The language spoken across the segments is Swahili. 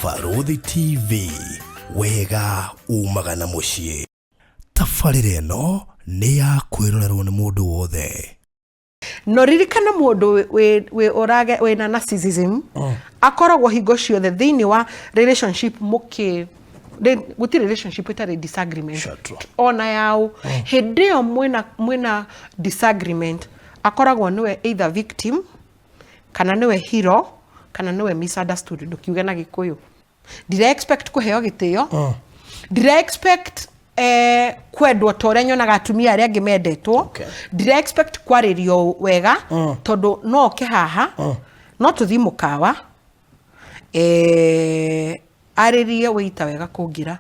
Baruthi TV, wega umaga na muciĩ. Tabarĩra ĩno nĩ ya kwĩrorerwo nĩ mũndũ wothe. No ririkana mũndũ we na narcissism akoragwo hingo ciothe thĩinĩ wa relationship gũtirĩ relationship itarĩ disagreement ona yao hĩndĩ ĩyo mwĩna disagreement akoragwo niwe either victim kana niwe hero kana niwe misunderstood ndukiuge na Gĩkũyũ. Ndire expect kuheo gĩtĩo ndire expect kwendwo tore nyonaga atumia arĩa angĩ mendetwo ndire expect kwarĩrio wega tondu no ke haha no tuthi mukawa arĩrie wĩita wega kũngira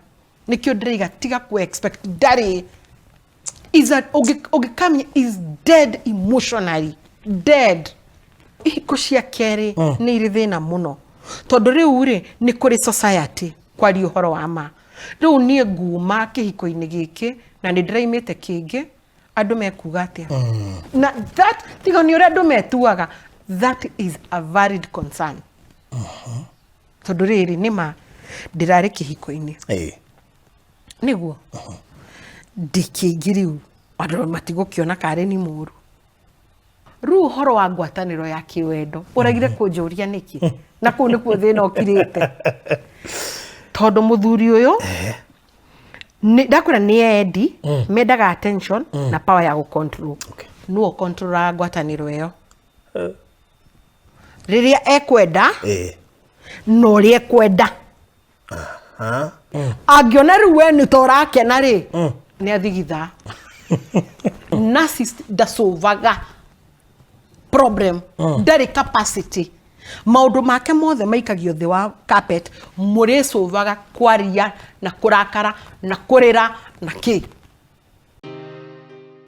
nikio ndĩraiga tiga ku expect ndari is that ogikami is dead emotionally dead ihiko cia kerĩ nĩ irĩ thĩna mũno tondu rĩu rĩ nĩ kũrĩ society kwaria ũhoro wa ma rĩu niĩ nguma kĩhiko-inĩ gĩkĩ na nĩ ndĩraimĩte kĩngĩ andũ mekuga atĩa na that tiga nĩ ũrĩa andũ metuaga that is a valid concern tondu rĩrĩ nĩma ndĩrarĩ kĩhiko-inĩ nĩguo ndĩkĩingĩ rĩu andũ matigũkĩona karĩ ni mũru rĩu ũhoro wa ngwatanĩro ya kĩwendo ũragire kũnjũria nĩkĩ na kũu nĩkuo thĩna ũkirĩte tondu muthuri ũyũ ndakwĩra nĩ endi mendaga attention na power ya gũcontrol no control ngwatanĩro ĩyo rĩrĩa ekwenda no ũrĩa ekwenda angĩona rĩu we nĩ torakena rĩ nĩ athigitha narcissist ndasolvaga problem ndarĩ capacity maundu make mothe maikagio thĩ wa carpet mũrĩsolvaga kwaria na kũrakara na kũrĩra na kĩ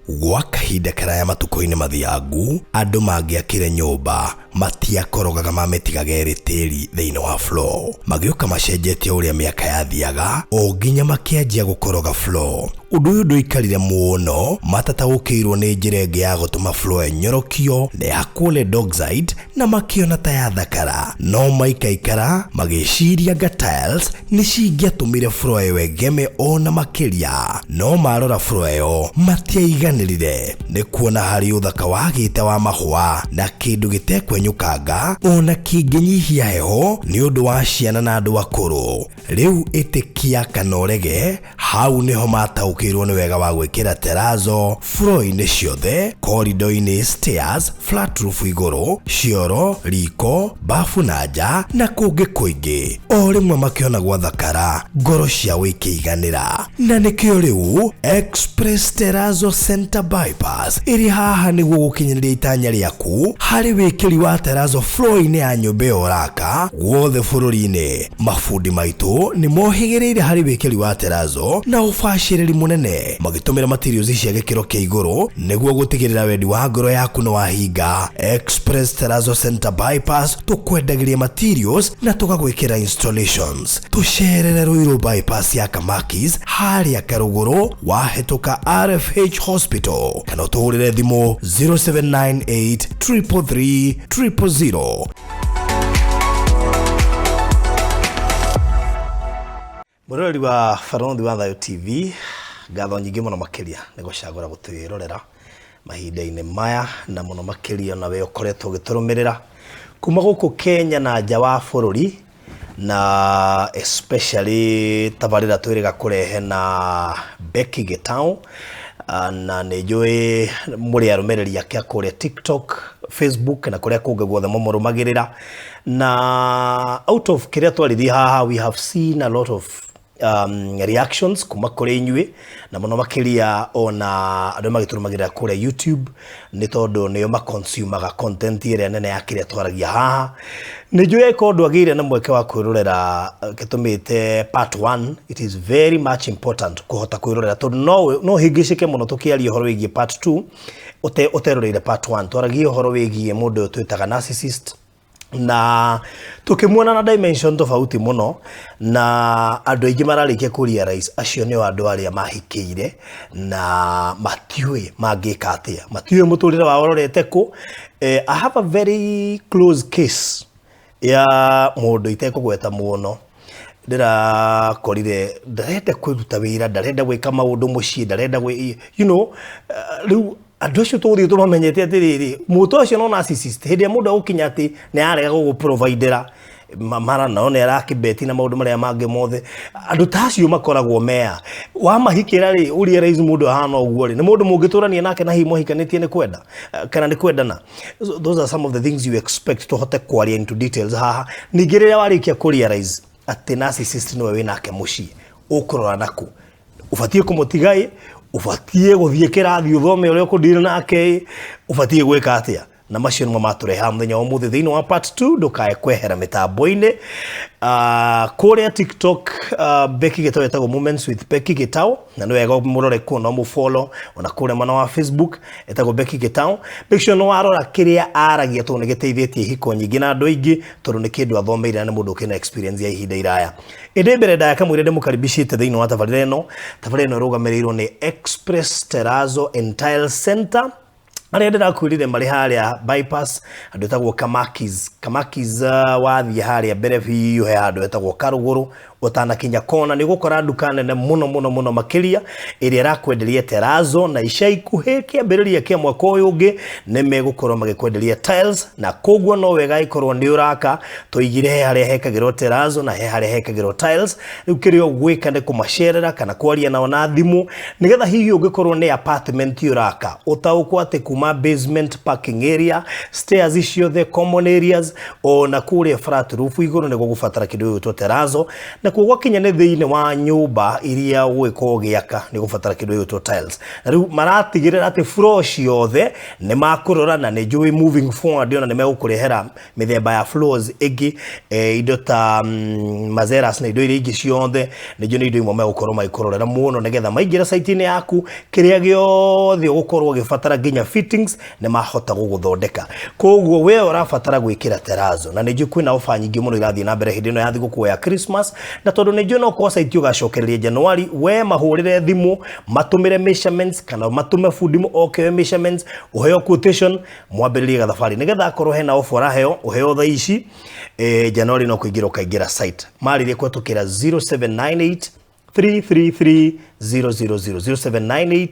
gwa kahinda karaya matukũ-inĩ mathiangu andũ mangĩakire nyũmba matiakorogaga mamĩtigaga ĩrĩ tĩri thĩinĩ wa floor magĩũka macenjetie ũrĩa mĩaka yathiaga o nginya makĩanjia gũkoroga floor ũndũ ũyũ ndũikarire mũno matataũkĩirwo nĩ njĩra ĩngĩ ya gũtũma floor ĩnyorokio na ya kũle dockside na makĩona ta yathakara no maikaikara magĩciria anga tiles nĩ cingĩatũmire floor ĩyo ĩgeme ona makĩria no marora floor ĩyo matiaiganĩrire nĩ kuona harĩ ũthaka wagĩte wa mahũa na kĩndũ gĩtekwenyũkanga ona kĩngĩnyihia heho nĩ ũndũ wa ciana na andũ akũrũ rĩu ĩtĩkia kana ũrege hau nĩho mataũkĩirwo nĩ wega wa gwĩkĩra terrazzo floor-inĩ ciothe corridor-inĩ stairs flat roof igũrũ cioro riko bafu na nja na kũngĩ kũingĩ o rĩmwe makĩona gwathakara ngoro ciao ikĩiganĩra na nĩkĩo rĩu Express Terrazzo Center Bypass ĩrĩ haha nĩguo gũkinyĩrĩria itanya rĩaku harĩ wĩkĩri wa terrazzo floor-inĩ ya nyũmba ĩyo ũraka guothe bũrũri-inĩ mafundi maitũ nĩ mohĩgĩrĩire harĩ wĩkĩri wa terrazzo na ũbacĩrĩri mũnene magĩtũmĩra materials cia gĩkĩro kĩa igũrũ nĩguo gũtigĩrĩra wendi wa ngoro yaku nĩ wahinga Express Terrazzo Center Bypass tũkwendagĩria materials na tũgagwĩkĩra installations tũcerere Ruiru bypass ya Kamakis harĩa Karũgũrũ wahĩtũka RFH Hospital kana ũtũhũrĩre thimũ 0798 333 000. Mũrori wa Baruthi wa Thayo TV ngatho nyingĩ mũno makĩria nĩ gũcagũra gũtwĩrorera mahinda-inĩ maya na mũno makĩria na we ũkoretwo ũgĩtũrũmĩrĩra kuma gũkũ Kenya na nja wa bũrũri na especially tabarĩra twĩrĩga kũrehe na Becky Gĩtaũ na nĩ njũĩ mũrĩ arũmĩrĩri ake kũrĩa TikTok, Facebook na kũrĩa kũngĩ guothe mũmũrũmagĩrĩra na out of kĩrĩa twarithi haha we have seen a lot of reactions kuma kũrĩ inyuĩ na mũno makĩria ona andũ magĩtũrũmagĩrĩra kũrĩa YouTube nĩ tondũ nĩo maconsumaga content ĩrĩa nene ya kĩrĩa twaragia haha nĩ njũĩ kondũ agĩire na mweke wa kwĩrorera gĩtũmĩte part 1 it is very much important kũhota kwĩrorera tondũ no hingĩcĩke mũno tũkĩaria ũhoro wĩgiĩ part 2 ũteroreire part 1 twaragia ũhoro wĩgiĩ mũndũ ũyũ twĩtaga narcissist na tukimwona na dimension tofauti muno na andũ aingĩ mararĩkia kũrealize acio nĩ andũ arĩa mahikĩire na matiũĩ mangĩka atĩa matiũĩ mũtũrĩre wao ũrorete kũ. I have a very close case ya mũndũ itekũgweta muono ndira korire ndarenda kwiruta wira ndarenda gwika maundu mucii ndarenda you know riu andu acio tuthi tumamenyete atiriri muto acio no narcissist hindi ya mundu ukinya ati ni arega guguprovidera mara no ne arakibeti na maundu maria mangi mothe andu tacio makoragwo mea wa mahikira ri uri raise mundu hana uguo ri ni mundu mungiturania nake na himo hikanitie ni kwenda kana ni kwendana. Those are some of the things you expect to hote kwaria into details haha ningiriria warikia kurealize ati narcissist no we nake mucii ukurora naku ufatie kumutigai ufatie guthie kirathi uthome uria ukudira nake ufatie gwika atia na macio nimo matureha muthenya umuthi thiini wa part 2 ndukae kwehera mitambo-ini kuria TikTok Becky Gitau etagwo Moments with Becky Gitau na no wega murore kuona mu follow ona kuria mana wa Facebook etagwo Becky Gitau. Make sure no arora kiria aragia to nigiteithietie hiko nyingi na andu aingi tondu ni kindu athomeire na mundu kina experience ya ihinda iraya. Inde mbere ndaya kamwire ndimukaribishite thiini wa tabarira ino rugamiriro ni Express Terrazzo and Tile Center aria ndirakwirire mari haria bypass andu etagwo Kamakis wathie haria mbere biu he andu etagwo Karuguru utanakinya kona ni gukora nduka nene muno makiria iria rakwenderia Terrazzo na ica ikuhi kiambiriria kia mwaka uyu ungi ni megukorwo magikwenderia tiles na koguo no wega ikorwo ni uraka toigire he haria hekagirwo Terrazzo na he haria hekagirwo tiles riu kirio gwika ni kumacerera kana kwaria nao na thimu nigetha hihi ungikorwo ni apartment uraka utaukwo ati kuma basement parking area stairs icio the common areas ona kuria flat roof iguru ni gugubatara kindu gitwo Terrazzo na kuwa kinya ne thiini wa nyumba iria gwiko giaka ni gubatara kindu gitwo tiles na riu maratigirira ati floor ciothe ni makurora na ni njui moving forward ona ni megukurehera mithemba ya floors igi indo ta mazeras na indo iria ingi ciothe ni njui indo imwe megukorwo magikororera muno nigetha maingira site-ini yaku kiria giothe ugukorwo gibatara ginya fittings ni mahota guguthondeka koguo we urabatara gwikira Terrazzo na ni njui kwina ofa nyingi muno irathie na mbere hindi no ya thiguku ya Christmas na tondu ni njui no kwa site ugacokereria January we mahurire thimu matumire measurements kana matume fundi oke measurements uheo quotation mwambiririe gathabari nigetha akorwo hena offer araheo uheo thaa ici January no kuingira ukaingira site maririe kwetukira 0798 333 000 0798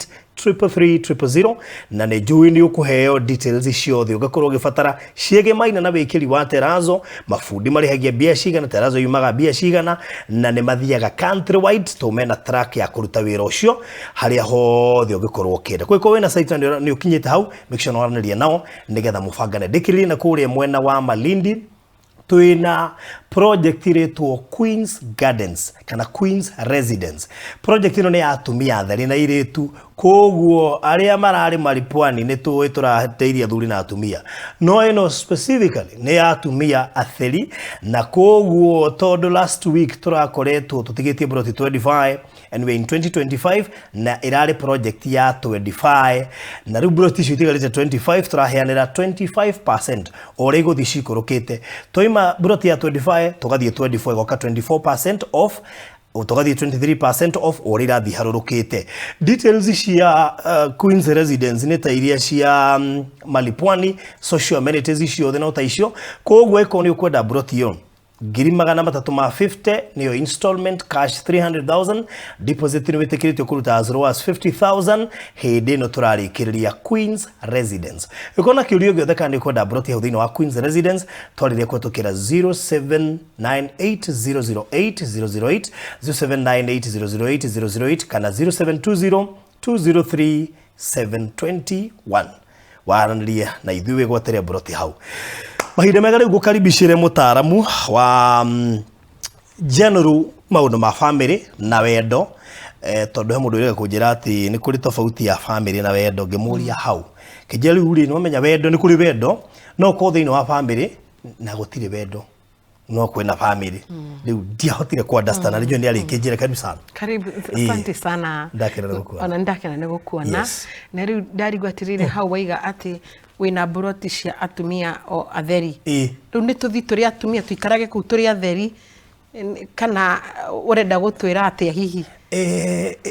333 na ne njui ni ukuheo details ciothe ugakorwo gifatara ciege maina na wikiri wa Terrazzo mafundi marihagia bia cigana Terrazzo yumaga bia cigana na ne mathiaga country wide to mena track ya kuruta wira ucio haria hothe ugikorwo kenda kwiko wena site ni ukinyite hau make sure no araniria nao nigetha mubangane ndikiriri na kuria mwena wa Malindi tuina project iretwo Queen's Gardens kana Queen's Residence. Project ino ni atumia atheri na iretu koguo aria marari maripwani ni tuwe turateithia thuri na atumia no ino specifically ni atumia atheri na koguo todo last week turakoretwo tutigitie broti 25 and we in 2025 na irari project ya 25 na riu broti citigarite 25 turaheanira 25% ore guthi cikurukite toima broti ya 25 tugathie 24 goka 24% off utogathie 23% off orira thiharurukite. Details cia Queen's Residence ni ta iria cia Malipwani social amenities icio the no ta icio koguo eko ni ukwenda broti yo ngiri magana matatu ma 50 niyo installment cash 300,000 deposit ni witikiritio kuruta as low as 50,000 hindi no turarikiriria Queen's Residence ikona kiurio giothe kandi kwenda broti ya thini wa Queen's Residence twaririe kwetukira 0798008008 0798008008 kana 0720203721 waranĩria na ithuĩ gweterea broti hau mahinda mega rĩu gukaribishire mutaaramu wa general maundu ma family na wendo tondu he mundu urega kunjira ati ni kuri tofauti ya family na wendo ngimuria hau kijeli uri no menya wendo ni kuri wendo no ko thini wa family na gutire wendo no kwena family riu ndiahotire ku understand rijo ni arikinjira karibu sana karibu asante sana ndakira nigukuona ona ndakira nigukuona na riu ndarigwatirire hau waiga ati wina broti cia atumia o atheri riu ni tuthi turi atumia tuikarage ku turi atheri kana urenda gutwira ati hihi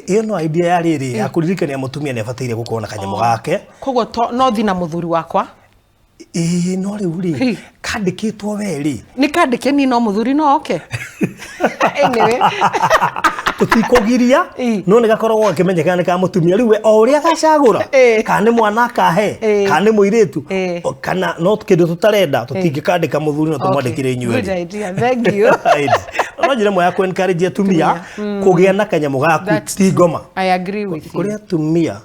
iyo no idea ya riri ya kuririkania mutumia ni abatire gukona kanyamo gake koguo no thi na muthuri wakwa no rä u rä kandä two werä nä kandä ke ni no må thuri no oke tå tikågiria no nä gakoragwo gakä menyekana nä ka må tumia rä u o å rä a gacagå ra kana nä mwana akahe kana nä må irä tu kana no kä ndå tå tarenda tå tingä kandä ka må thuri no tå mwandä kä re inyuä no njä ra mwe ya kå encourage atumia kå gä a na kanyamå gaku ti ngoma kå rä atumia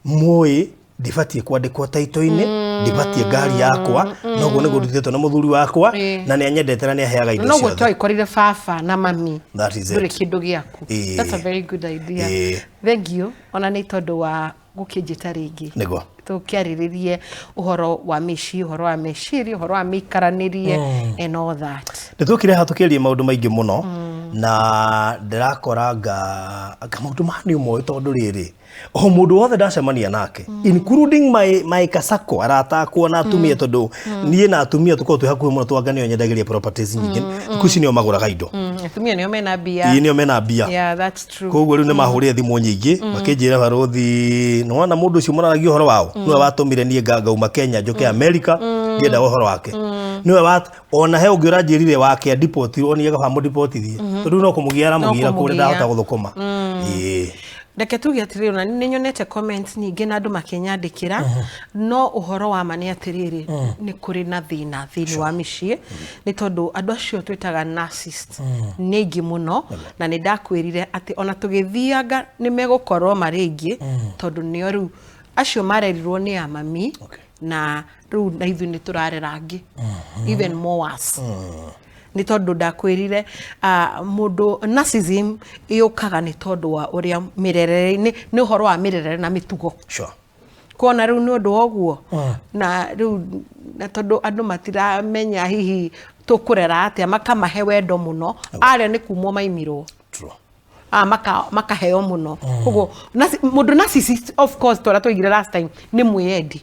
mwä ndibatiä kwandäkwo taito-inä ndibatiä ngari yakwa noguo nä gå ndutĩtwo na må thuri wakwa na nä anyendete na nä aheaga indo ciothe noguo twaikorire baba na mami That is it. ndå rä kä ndå gä aku that's a very good idea thank you ona nä tondå wa gå kä njä ta rä ngä nĩguo tå kä arä rä rie å horo wa mĩciĩ å horo wa meciria å horo wa mä ikaranä rie and all that nä tå kä reha tå kä aria maå ndå maingä må no na ndä rakoranga maå ndå manä å moä tondå rä rä o må ndå wothe ndacemania nake including my kasako aratakwo na atumia tondå niä na atumia tå korwo twä hakuhä må no twanganä nyendagä ria properties nyingä thikå ici nä o magå raga indo atumia nä o mena mbia nä o mena mbia koguo rä u nä mahå rä re thimå nyingä makä njä ra barothi nä wona må ndå å cio må raragia å horo wao nä we watå mire niä ngauma Kenya njoke America ngĩenda å horo wake nä we ona he å ngä å ranjä rire wake adipotirwo nä egaba må dipotithie tondå no kå må gä ara må gä ra kå rä ndahota gå thå kå ma reke tuge atiriri ona nä nyonete comments nyingä na andå makenyandä kä ra no å horo wa ma nä atä rä rä nä kå rä na thä na thä inä wa mä ciä nä tondå andå acio twä taga nä aingä må no na nä ndakwä rire atä ona tå gä thianga nä megå korwo marä aingä tondå nä o rä u acio marerirwo nä a mami na rä u na ithuä nä tå rarera angä even more worse nä tondå ndakwärire må ndå narcissism ĩũkaga nĩ tondũ wa ũrĩa mĩrerere nĩ ũhoro wa mĩrerere na mĩtugo kuona rĩu nĩ ũndũ woguo na rĩu na tondũ andũ matiramenya hihi tũkũrera atĩa makamahe wendo mũno arĩa nĩ kumwo maimirwo makaheo mũno koguo mũndũ narcissist of course tũrĩa twaigire last time nĩ mwĩendi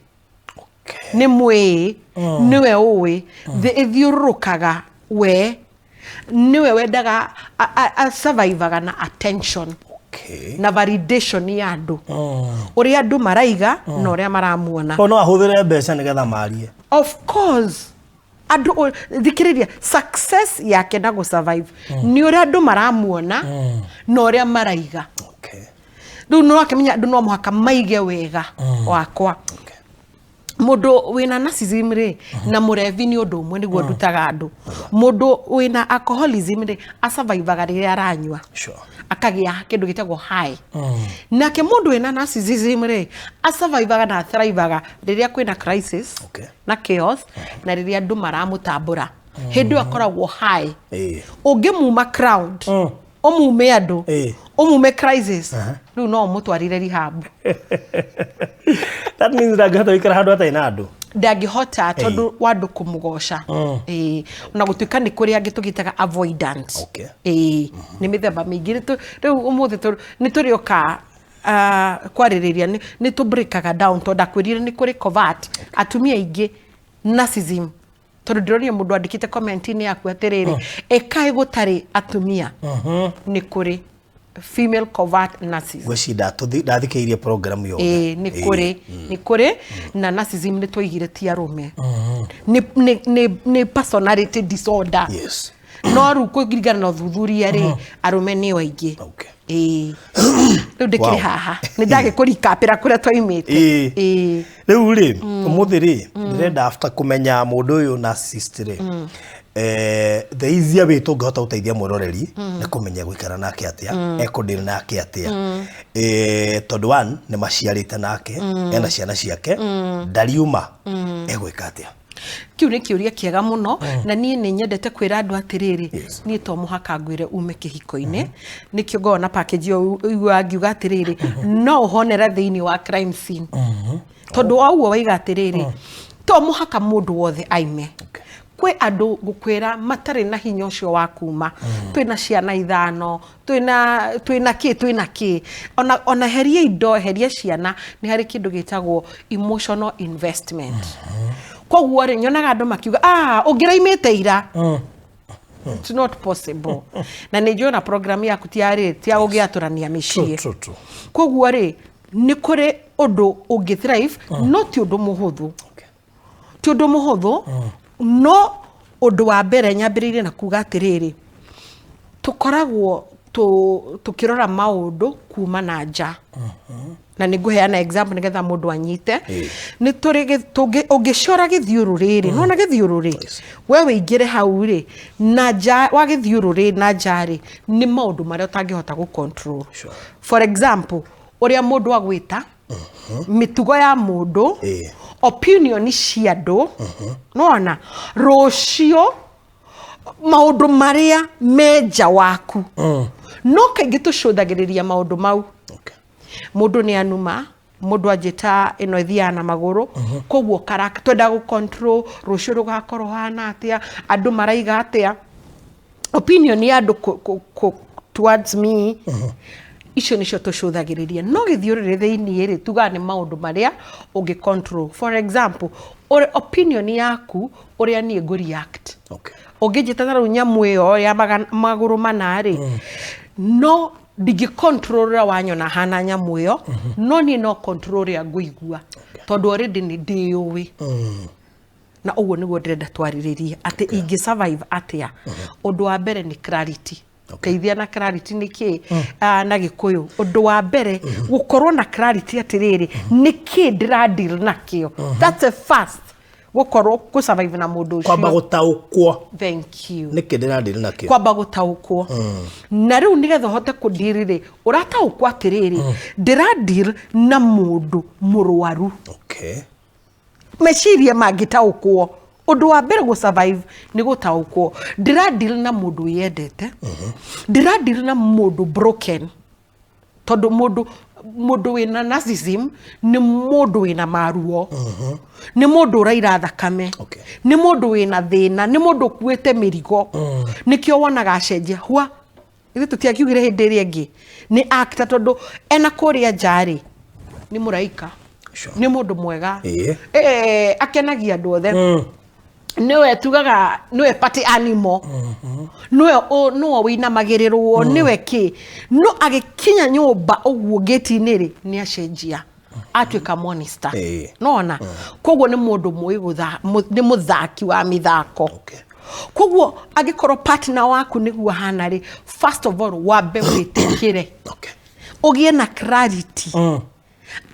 nĩ mwĩ nĩwe ũĩ thiũrũrũkaga we niwe wendaga survivaga na attention na validation ya andu uri andu maraiga na uri maramuona no ahuthire mbeca nigetha marie of course andu thikiriria success yake na go survive ni uri andu maramuona na uri maraiga riu no akimenya andu no muhaka maige wega wakwa mundu wina narcissism ri na murevi ni undu umwe niguo ndutaga andu mundu wina alcoholism ri asurvivaga riria aranyua akagia kindu gitagwo high nake mundu wina narcissism ri asurvivaga na thrivaga riria kwina crisis na chaos na riria andu maramutambura hindi akoragwo high ungimuma crowd umume andu umume crisis riu no mutwarire rehab that means that gata ikara handu atai na andu ndangihota tondu wandu kumugoca na gutuika ni kuri angi tugitaga avoidance ni mithemba mingi riu umuthi ni turioka kwaririria ni tu breakaga down tondu akwirire ni kuri covert atumia ingi narcissism tondu ndironia mundu andikite comment ini yaku atiriri ekae gutari atumia ni kuri female covert narcissism gwicida ndathikeirie program yo ni kuri na narcissism ni twaigire ti arume ni personality disorder no ru kugirigana na thuthuria ri arume ni waingi riu ndikiri haha ni ndagikũrikapĩra kũrĩa twaimĩte riu ri umuthi ri ndirenda after kumenya mundu uyu narcissist ri the easier way tungihota guteithia mwiroreri ni kumenya guikara nake atia ekudiri nake atia tondu one ni maciarite nake ena ciana ciake ndariuma egwika atia kiu ni kiuria kiega muno na nie ni nyendete kwira andu atiriri nie to muhaka ngwire ume kihiko-ini nikio ngona package yo ngiuga atiriri no honera thiini wa crime scene tondu wauo waiga atiriri to muhaka mundu wothe aime kwe andu gukwira matari na hinya ucio wa kuma twina ciana ithano twina ki ona heria indo heria ciana ni hari kindu gitagwo emotional investment koguo ri nyonaga andu makiuga ungiraimite ira it's not possible na ni njona program yaku tia ugiaturania micii koguo ri ni kuri undu ungi thrive not undu muhuthu ti undu muhuthu no undu wa mbere nyambiririe na kuga atiriri tukoragwo tukirora maundu kuma na nja na niguheana example nigetha mundu anyite ni turi ungicora githiururiri nona githiururi wewe ingire hau ri na nja wa githiururi na njari ni maundu maria utangihota gu control for example uria mundu agwita mitugo ya mundu opinion cia andu nona rucio maundu maria meja waku no kaingi tucũthagĩrĩria maundu mau mundu ni anuma mundu ajita ino ithia na maguru koguo karaka twenda gu control rucio rugakorwo hana atia andu maraiga atia opinion ya andu towards me icio nicio tucũthagĩrĩria no githiurire thiini ri tuga ni maundu maria ungi control for example opinion yaku uria ni go react ungijita taru nyamu iyo ya maguru manari no digi control wanyona hana nyamu iyo no ni no control ya nguigua tondu already ni ndiuwi na uguo niguo ndĩrenda twarĩrĩrie ati ingi survive atia undu wa mbere ni clarity teithia na clarity niki na gikuyu undu wa mbere gukorwo na clarity atiriri niki ndira deal nakio that's the first gukorwo ku survive na mundu ucio kwamba gutaukwo thank you niki ndira deal nakio kwamba gutaukwo na riu nigetha hote ku deal ri urataukwo atiriri ndira deal na mundu murwaru meciria mangitaukwo undu wa mbere gu survive ni gutaukwo ndira deal na mundu yendete ndira deal na mundu broken tondu mundu wina narcissism ni mundu wina maruo ni mundu uraira thakame ni mundu wina thina ni mundu kuete mirigo nikio wonaga cenjia hwa ithu tutiakiugire hindi iri ingi ni actor tondu ena kuria njari ni muraika ni mundu mwega akenagia andu othe niwe tugaga niwe party animal niwe wina magirirwo niwe ki no agikinya nyumba uguo gate-ini ri ni acenjia atuika monster nona koguo ni mundu muigutha ni muthaki wa mithako koguo agikorwo partner waku niguo hana ri first of all wambe witikire ugie na clarity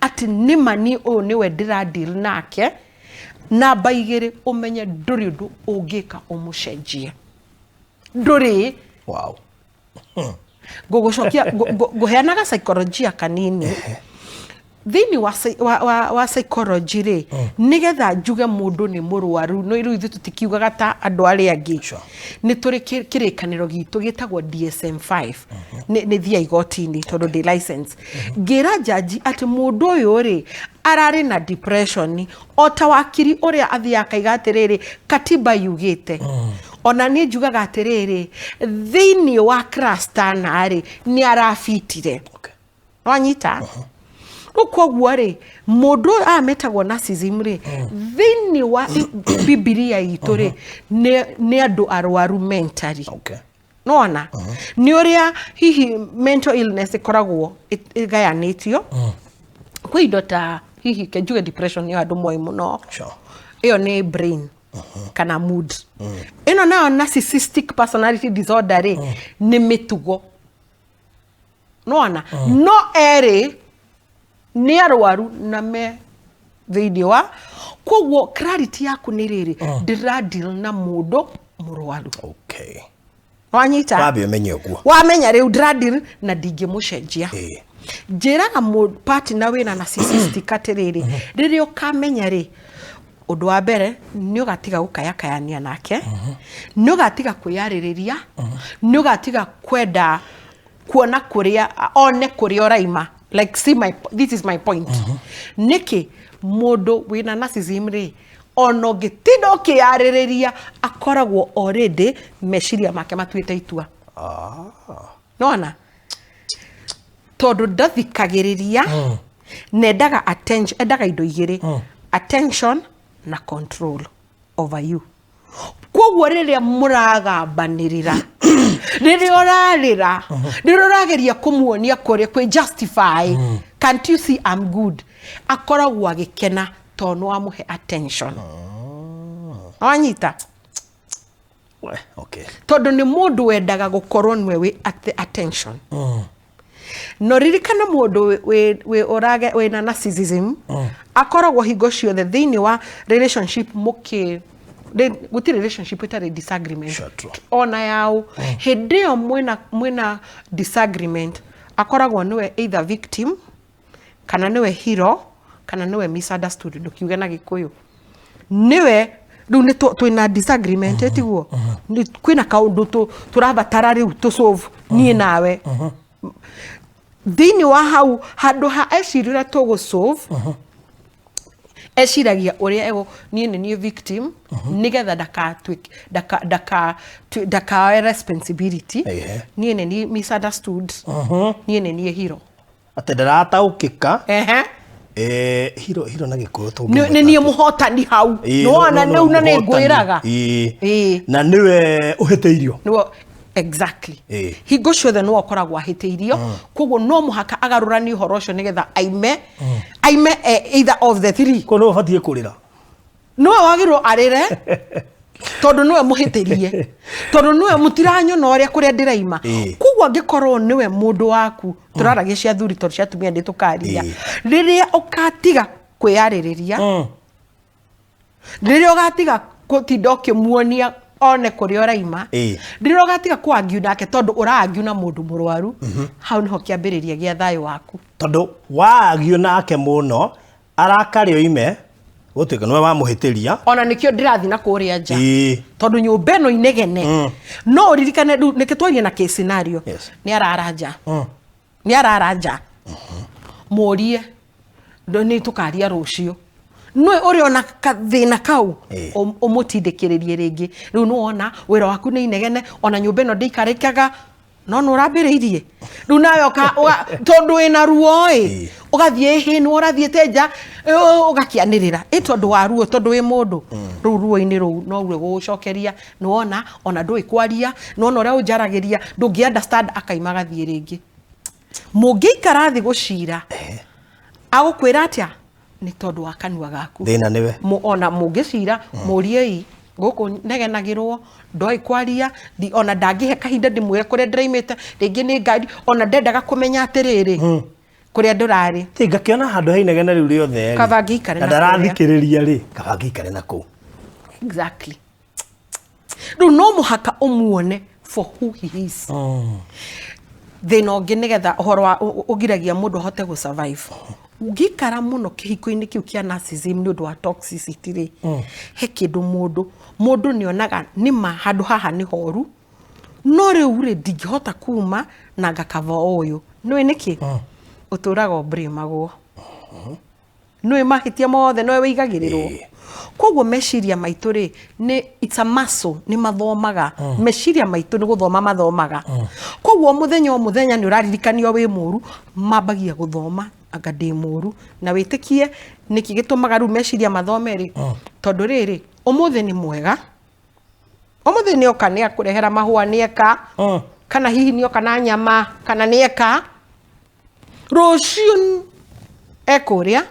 ati ni mani o niwe ndira deal nake namba igiri umenye nduri undu ungika umucenjie nduri gugucokia guheanaga psychology kanini thini wa psychology ri nigetha njuge mundu ni murwaru no iru ithu tutikiugaga ta andu aria angi ni turi kirikaniro gitu gitagwo DSM-5 ni thia igoti-ini tondu ndi license ngira jaji ati mundu uyu ri arari na depression ota wakiri uria athia kaiga atiriri katiba yugite ona ni njugaga atiriri thini wa cluster ri ni arafitire wanyita koguo ri mundu ametagwo narcissism ri thini wa Biblia itu ri ni andu arwaru mentally nona ni uria hihi mental illness ikoragwo igayanitio kwi dota hihi kenjuge depression ni andu moi muno iyo ni brain kana mood ino na narcissistic personality disorder ri ni mitugo nona no eri ni arwaru na me video wa koguo clarity yaku ni riri ndira deal na mundu murwaru wanyita wabe umenye guo wamenya riu ndira deal na ndingi mucenjia njiraga partner wina narcissistic atiriri riri ukamenya ri undu wa mbere ni ugatiga gukayakayania nake ni ugatiga kwiyaririria ni ugatiga kwenda kuona kuria one kuria oraima like see this is my point niki mundu wina narcissism ri ono gitindo kiyaririria akoragwo already meshiria make matuite itua nona tondu ndathikagiriria nendaga attention endaga indo igiri attention na control over you koguo riria muragambanirira riria orarira riria orageria kumuonia kuri kwi justify can't you see I'm good akoragwo agikena tondu amuhe attention Wanyita. Okay. Tondu ni mundu wendaga gukorwo niwe wi attention. No ririkana mundu we orage we na narcissism akoragwo hingo ciothe thiini wa relationship guti relationship itari disagreement ona yao hindi yo mwina disagreement akoragwo niwe either victim kana niwe hero kana niwe misunderstood ndukiuge na Gikuyu niwe riu ni twina disagreement etiguo ni kwina kaundu turabatara riu tu solve nie nawe thiini wa hau handu ha ecirira tugu solve eciragia uria ego nie victim nigetha daka responsibility nie ni misunderstood nie ni hero ate ndarataukika hero na Gikuyu tu ni muhotani hau nona na ni ngwiraga na niwe uhiteirio niwe exactly hingo ciothe no akoragwo ahiteirio koguo no muhaka agarurani uhoro ucio nigetha aime either of the three ko no batie kurira no wagirwo arire tondu niwe muhiteirie tondu niwe mutiranyona uria kuria ndiraima koguo angikorwo niwe mundu waku turaragia cia thuri tondu cia tumia nditukaria riria ukatiga kwiyaririria riria ugatiga kutinda ukimuonia one kuria uraima riria ugatiga kuangiu nake tondu uraangiu na mundu murwaru hau niho kiambiriria gia thayo waku tondu waagiu nake muno arakario ime gutuika niwe wa muhitiria ona nikio ndirathi na kuria nja tondu nyumba ino inegene no uririkane nikitwaria na case scenario ni araranja ni araranja murie ni tukaria rucio nwe uri ona kathina kau umutindikiririe ringi riu no ona wira waku ni inegene ona nyumba ino ndikarikaga no no urambiriirie riu nayo tondu ina ruo ugathie hinu urathiete nja ugakianirira tondu wa ruo tondu wi mundu riu ruo-ini riu no we gucokeria no ona ndui kwaria no ona uria unjaragiria ndungi understand akaima gathie ringi mungiikara thi gucira agukwira atia ni tondu wa kanua gaku thina niwe ona mungicira murie guku negenagirwo ndoi kwaria ona ndangihe kahinda ndimwire kuria ndiraimite ringi ni ngari ona ndendaga kumenya atiriri kuria ndurari ngakiona handu hainegena riu riothe kabangi ikare na ndarathikiriria ri kabangi ikare na ku exactly riu no muhaka umuone for who he is thina ungi nigetha uhoro wa ugiragia mundu hote gu survive ugikara muno kihiko-ini kiu kia narcissism ni undu wa toxicity ri he kindu mundu nionaga nima handu haha ni horu no riu ri ndingihota kuma na ngakava uyu nwe niki uturaga obrimagwo nwe mahitia mothe nwe wigagirirwo koguo meciria maitu ri ni it's a muscle ni mathomaga meciria maitu ni guthoma mathomaga koguo muthenya ni uraririkanio wi muru mambagia guthoma anga ndi muru na witikie niki gitumaga ru meciria mathomeri tondu riri umuthi ni mwega umuthi ni oka ni akurehera mahua ni eka kana hihi ni oka na nyama kana ni eka rucio ekuria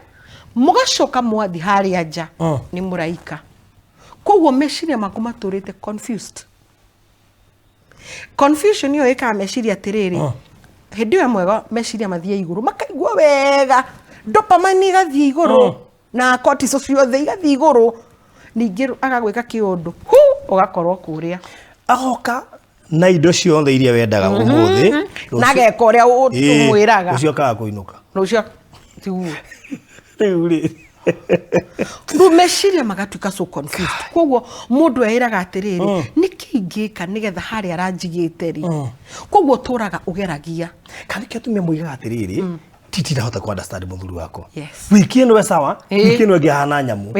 mugacoka mwathi haria nja ni muraika koguo meciria maku maturite confusion yo eka meciria atiriri hindi we mwega meciria mathie iguru makaigua wega dopamine gathie iguru na cortisol ciothe igathie iguru ningi agagwika kiundu ugakorwo kuria agoka na indo ciothe iria wendaga umuthi na geka uria umwiraga ucio kaga kuinuka rucio tiguo riu meciria magatuika so confused koguo mundu eiraga atiriri nikingika nigetha haria aranjigite ri koguo turaga ugeragia kana kio tumia muigaga atiriri titi ndahota ku understand muthuri wako wiki ino we sawa wiki ino ngihana nyamu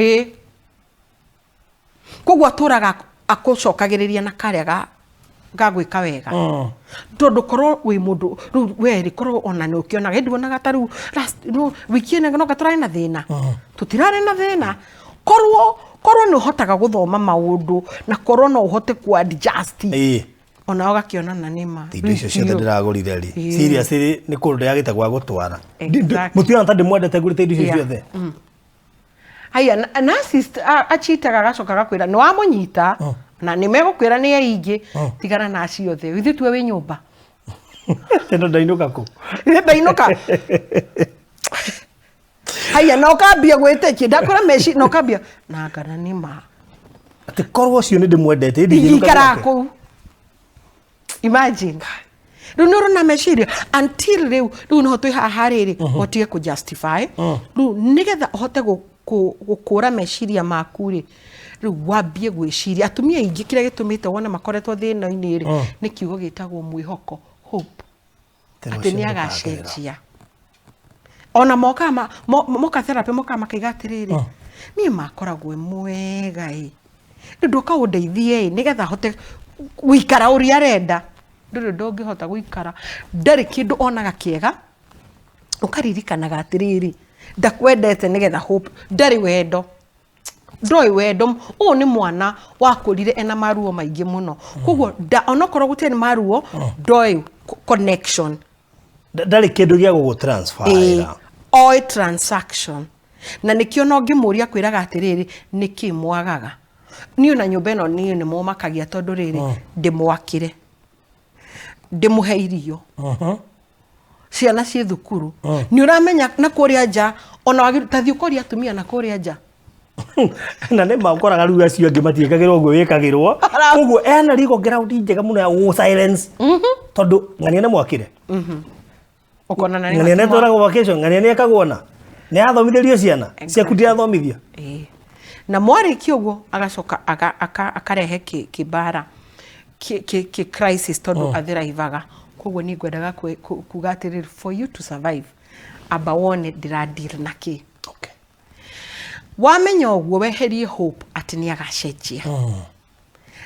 koguo turaga akucokagiriria na karia gagwika wega tondu korwo wi mundu ru weri korwo ona ni ukiona nduonaga taru no wiki ino no gaturari na thina tutirari na thina korwo ni uhotaga guthoma maundu na korwo no uhote ku adjust ona ugakiona na nima indo icio ciothe ndiragurire ri seriously ni kundu yagite gwa gutwara mutiona ta ndimwendete ngurite indo icio ciothe haya na assist achitaga gacokaga kwira no amunyita na nimegukwira ni aingi tigana na acio the withi tuwe wi nyumba tendo ndainuka ku ndainuka haya no kambia gwite ndakora meshi no kambia na ngana ni ma ati korwo cio ni ndimwendete ndikara ku imagine Runuru na meshiria until riu no hotu hahariri otie ku justify ru nigetha hote gukura meshiria makuri ru wambie gwiciria atumia ingi kire gitumite wona makoretwo thina-ini ri ni kiugo gitagwo mwihoko hope ati ni agacenjia ona moka therapy moka makaiga atiriri ni makoragwo mwega nduka undeithie nigetha hote gwikara uri arenda nduri ndongihota gwikara ndari kindu onaga kiega ukaririkanaga atiriri ndakwendete nigetha hope ndari wendo ndoi wendo o ni mwana wakurire ena maruo maingi muno koguo onokorwo gutene maruo ndoi connection ndari kindu gia gugu transfer o transaction na nikio no ngimuria kwiraga atiriri niki mwagaga niyo na nyumba ino ni mo makagia tondu riri ndimwakire ndimuhe irio ciana cie thukuru ni uramenya na kuria nja ona wagitathi ukoria atumia na kuria nja na ne makoraga riu acio angi matiekagirwo gwe wikagirwo koguo ena rigo ground njega muno ya silence tondu ngania ne mwakire ukona na ngania ne torago vacation ngania ne akagwona ne athomithirio ciana cia kutia athomithia na mwari kiugo agacoka akarehe kibara ki crisis tondu athiraivaga koguo ni ngwendaga kuga atiriri for you to survive aba wone ndiradeal naki wamenya uguo weherie hope ati ni agacenjia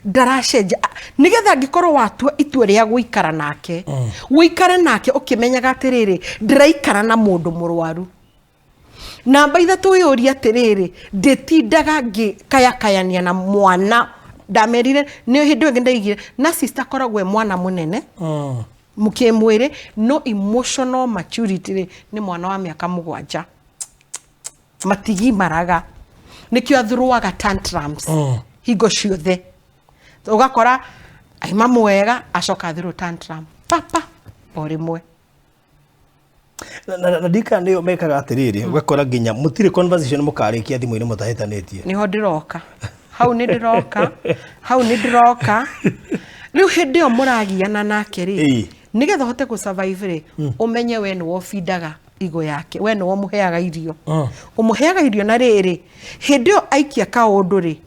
ndaracenjia nigetha ngikorwo watua itua ria guikara nake guikara nake ukimenyaga atiriri ndiraikara na mundu murwaru namba ithatu yuria atiriri nditindaga kayakayania na mwana ndamerire ni hindu ingi ndaigire na sister koragwe mwana munene mukimwire no emotional maturity ni mwana wa miaka 7 matigi maraga nikio athuruaga tantrums higo ciothe ugakora ai mamu wega acoka athuru tantrum papa orimwe na dika niyo mekaga atiriri ugakora ginya mutire conversation mukarikia thimu-ini mutahitanitie niho ndiroka hau ni ndiroka riu hindi yo muragiana nake ri nigetha hote ku survive ri umenye we ni wofindaga igo yake we ni womuheaga irio umuheaga irio na riri hindi yo aikia kaundu ri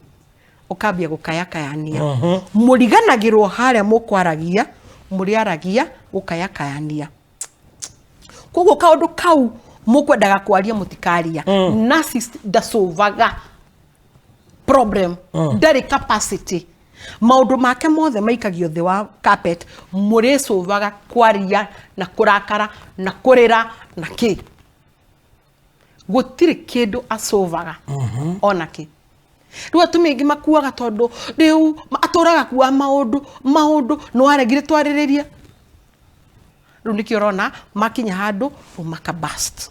ukambia gukayakayania muriganagirwo haria mukwaragia muriaragia gukayakayania koguo kaundu kau mukwendaga kwaria mutikaria narcissist ndasolvaga problem ndari capacity maundu make mothe maikagio thi wa carpet muri solvaga kwaria na kurakara na kurira na ki gutire kindu asolvaga ona ki riu atumia ingi makuaga tondu riu aturaga kuwa maundu no aregire twaririria riu nikio rona makinya handu makabust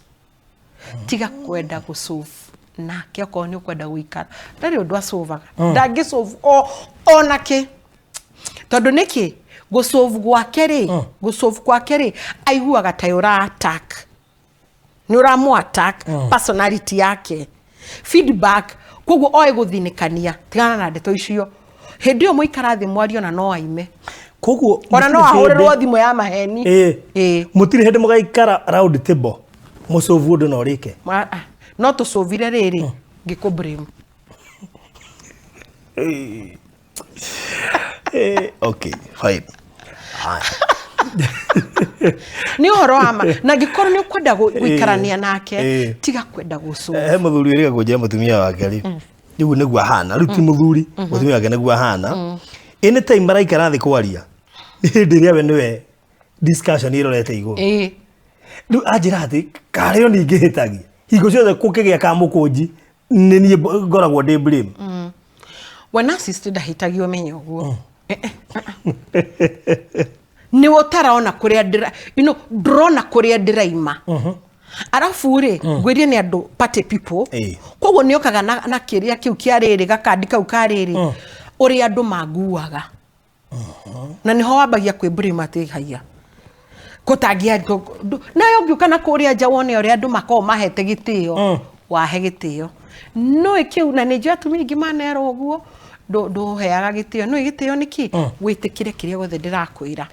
tiga kwenda gusolve nake okorwo ni ukwenda guikara ndari undu asolvaga ndangisolve onake tondu niki gusolve gwake ri aiguaga ta ura attack ni uramu attack personality yake feedback koguo oe guthinikania tigana na ndeto icio hindi yo muikara thi mwario na no aime koguo ona no ahurirwo thimu ya maheni mutire hindi mugaikara round table musolve undu no rike no tusovire riri ngiku blame okay fine ni horo ama na ngikoro ni ukwenda guikarania nake tiga kwenda gusolve muthuri uriga kunjia mutumia wake ri riu niguo ahana riu ti muthuri mutumia wake niguo ahana any time maraikara thi kwaria hindi ria we niwe discussion irorete iguru riu anjira ati kario ningihitagia higo ciothe kukigia ka mukunji ni ni ngoragwo ndi blame wana sister ndahitagio menyo guo ni wotaraona kuria ndira drona kuria ndiraima arafu ri ngwirie ni andu party people koguo ni okaga na kiria kiu kiariri gakandi kau kariri uri andu maguaga na niho wabagia kwimburima ati haiya kutangia nayo ngiuka na kuria nja wone uri andu makoo mahete gitio wahe gitio no ikiu na ni njua tumi ingi manero uguo ndo heaga gitio no gitio niki witikire kiria gothe ndirakwira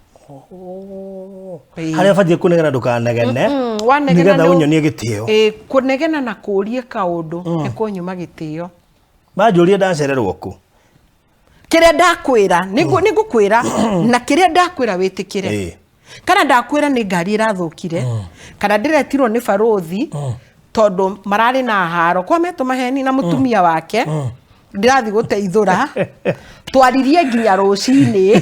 haria batie kunegena ndukanegene nigetha unyonie gitio kunegena na kurie kaundu ni kunyuma gitio banjurie ndacererwo ku kiria ndakwira nigukwira na kiria ndakwira witikire kana ndakwira ni ngari irathukire kana ndiretirwo ni barothi tondu marari na haro kwa meto maheni na mutumia wake ndirathi guteithura twaririe nginya rucini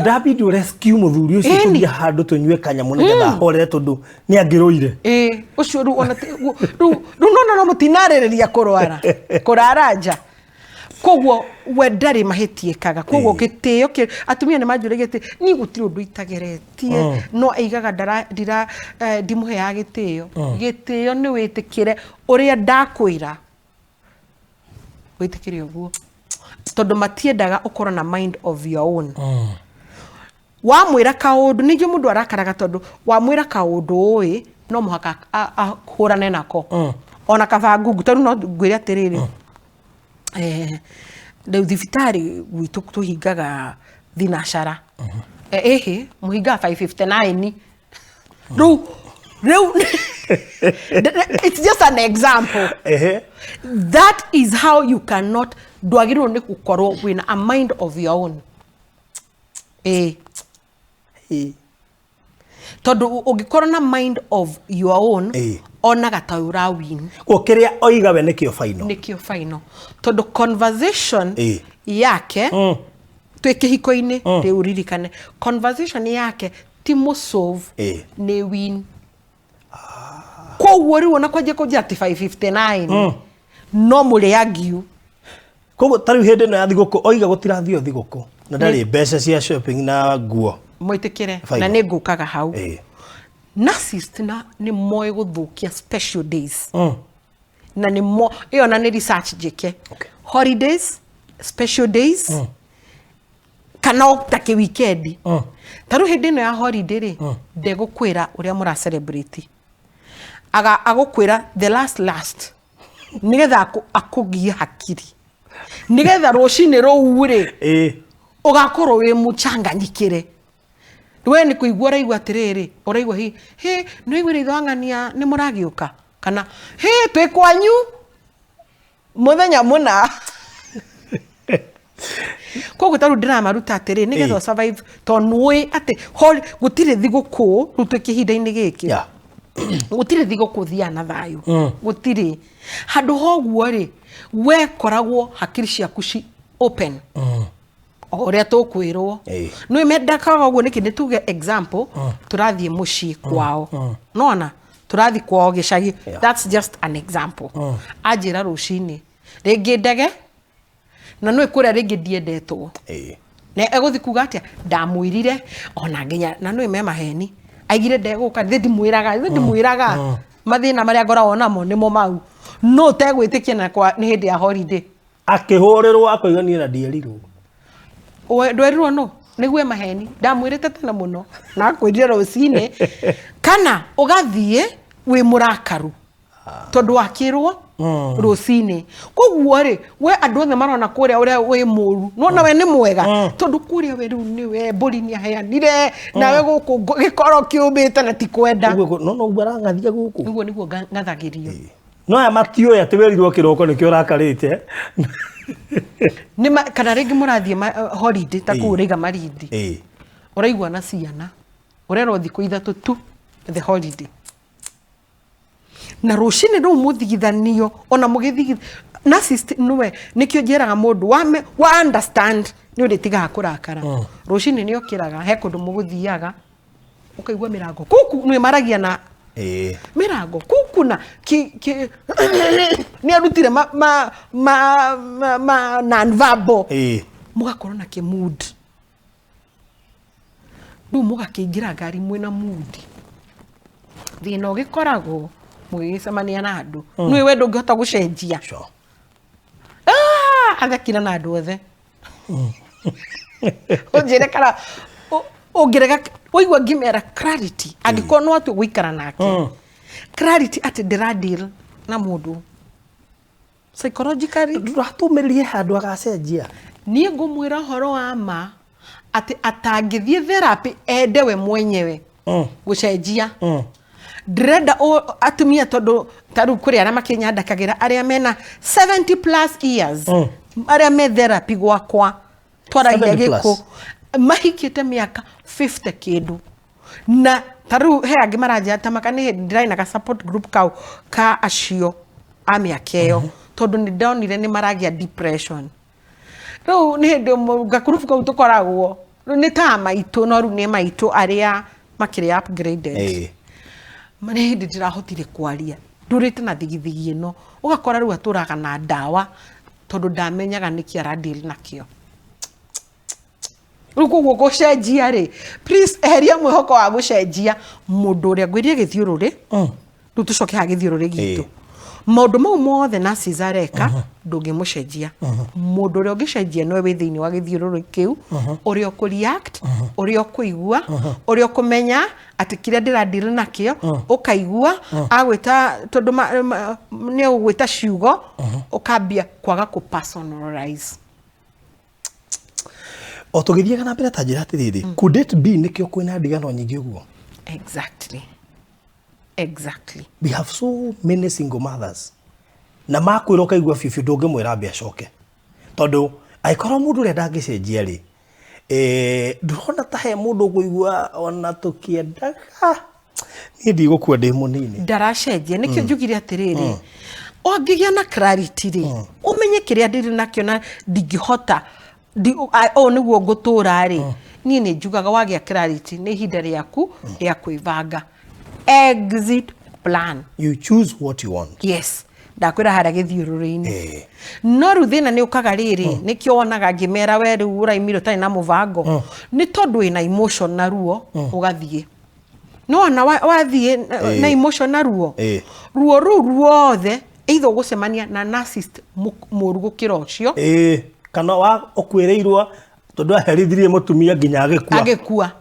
David rescue muthuri ucio tuthia handu tunywe kanyamu nigetha horere tondu ni angiroire ucio ru ona ru no mutinaririria kurara nja koguo we ndari mahitiekaga koguo gitio atumia ni manjure giti ni gutiri undu itageretie no aigaga ndimuhe ya gitio ni witikire uria ndakwira witikire uguo tondu matiendaga ukora na mind of your own wamwira kaundu ninjo mundu arakaraga tondu wamwira kaundu oi no muhaka ahurane nako ona kabangu tondu no ngwire atiriri de thibitari gwitu tuhingaga thinacara muhinga 559 Reu it's just an example. That is how you cannot dwagiro ni kukorwo wina a mind of your own. Todo ugikorwo na mind of your own ona gataura win. Ko kiria oiga we nikio final. Todo conversation yake tweke hiko-ini reuririkane. Conversation yake timo solve ni win. Kwa wori wona kwaje koja 559 no mure agiu kogo tari hende no yathiguko oiga gutirathio thiguko na ndari mbeca cia shopping na nguo mwitikire na ni ngukaga hau narcissist na ni moyo guthukia special days na ni mo iyo na ni research jike holidays special days kana take weekend taru hende no ya holiday ri ndegukwira uria mura celebrate agokwira the last nigetha akugia hakiri nigetha rucini ruure ugakorwo wi muchanganyikire we ni kuigua raigua atiriri uraigua hi no igwire ithangania ni muragiuka kana twi kwanyu muthenya muna koguo taru ndiramaruta atiri nigetha survive tonwe ati gutire thiguku rutwe kihinda-ini giki gutire thiguku thia na thayu gutire handu hoguo ri we koragwo hakiri ciaku ci open oria tukwirwo no imendakaga uguo niki nituge example turathie muci kwao nona turathi kwao gicagi that's just an example ajira rucini ringi ndege na no ikuria ringi ndiendetwo ne eguthi kuga atia ndamwirire ona nginya na no ime maheni aigire ndeguka ndimwiraga mathina maria ngoragwo namo nimo mau no tegwitikia na kwa ni hindi ya holiday akihurirwo akoigania na ndierirwo ndwerirwo no niguo maheni ndamwirite tena muno na kwirira rucini kana ugathie wi murakaru tondu wakirwo rucini koguo ri we andu othe marona kuria uria wi muru no we ni mwega tondu kuria we riu ni we mburi ni aheanire na we guku gikoro kiubite na tikwenda no ubara ngathia guku niguo niguo ngathagirio no ya matio ya tiwerirwo kiroko nikio rakarite ni kana ringi murathie holiday ta kuriga marindi uraigua na ciana urero thiko ithatu tu the holiday na rucini ru muthigithanio ona mugithigith narcissist nuwe nikio njeraga mundu wa understand ni uritiga kurakara rucini ni okiraga he kundu muguthiaga ukaigua mirango kuku ni maragia na mirango kuku na ni arutire ma non-verbal mugakorwo na ki mood ndu mugakingira ngari mwena mood thina ugikoragwo mugicemania na andu nui we ndungihota gucenjia agakira na andu othe unjire kana ungirega uigwa ngimera clarity angiko no atu guikara nake clarity ati ndiradeal na mundu psychologically nduratumiririe handu agacenjia nie ngumwira horo wa ma ati atangithie therapy ende we mwenyewe gucenjia ndrenda atumia tondu taru kuri ara makenya ndakagira aria mena 70 plus years aria me therapy gwakwa twaragia giko mahikite miaka 50 kindu na taru he angi maranja tamaka ni ndiraina ka support group ka acio amiakeo tondu ni ndonire ni maragia depression ro ni ndo gakurufu ka tukoragwo ni ta maitu no ru ni maitu aria makiri upgraded mane hindi ndirahotire kwaria ndurite na thigithigi no ugakora ru aturaga na ndawa tondu ndamenyaga niki aradil nakio ruko gucenjia ri please eheria mwihoko wa gucenjia mundu uria ngwirie githiururi tucoke ha githiururi gitu maundu mau mothe na Cesareka ndungimucenjia mundu uria ungicenjia no we thiini wa githiururi kiu uria ku-react uria kuigua uria kumenya ati kiria ndiradil nakio ukaigua agwita tondu ni ugwita ciugo ukambia kwaga ku personalize o tugithia kana mbere ta njira atiriri could it be nikio kwina ndigano nyingi uguo exactly we have so many single mothers na makwira ukaigua fifi ndungimwira mbia coke tondu aikora mundu ria ndangicenjia ri ndurona ta he mundu kuigua ona tukiendaga ni ndigukua ndi munini ndaracenjia nikio njugire atiriri ongigia na clarity ri umenye kiria ndiri nakio na ndingihota niguo ngutura ri ni njugaga wagia clarity ni ihinda riaku ria kwivanga exit plan you choose what you want yes ndakwira hara githiururi-ini no ru thina ni ukaga riri nikio wonaga ngimera we ru uraimiro tani na muvango ni tondu ina emotion na ruo ugathie no na wathie na emotion na ruo ruo ruothe either gucemania na narcissist murugo kirocio kana wa okwireirwa tondu aherithirie mutumia nginya agikua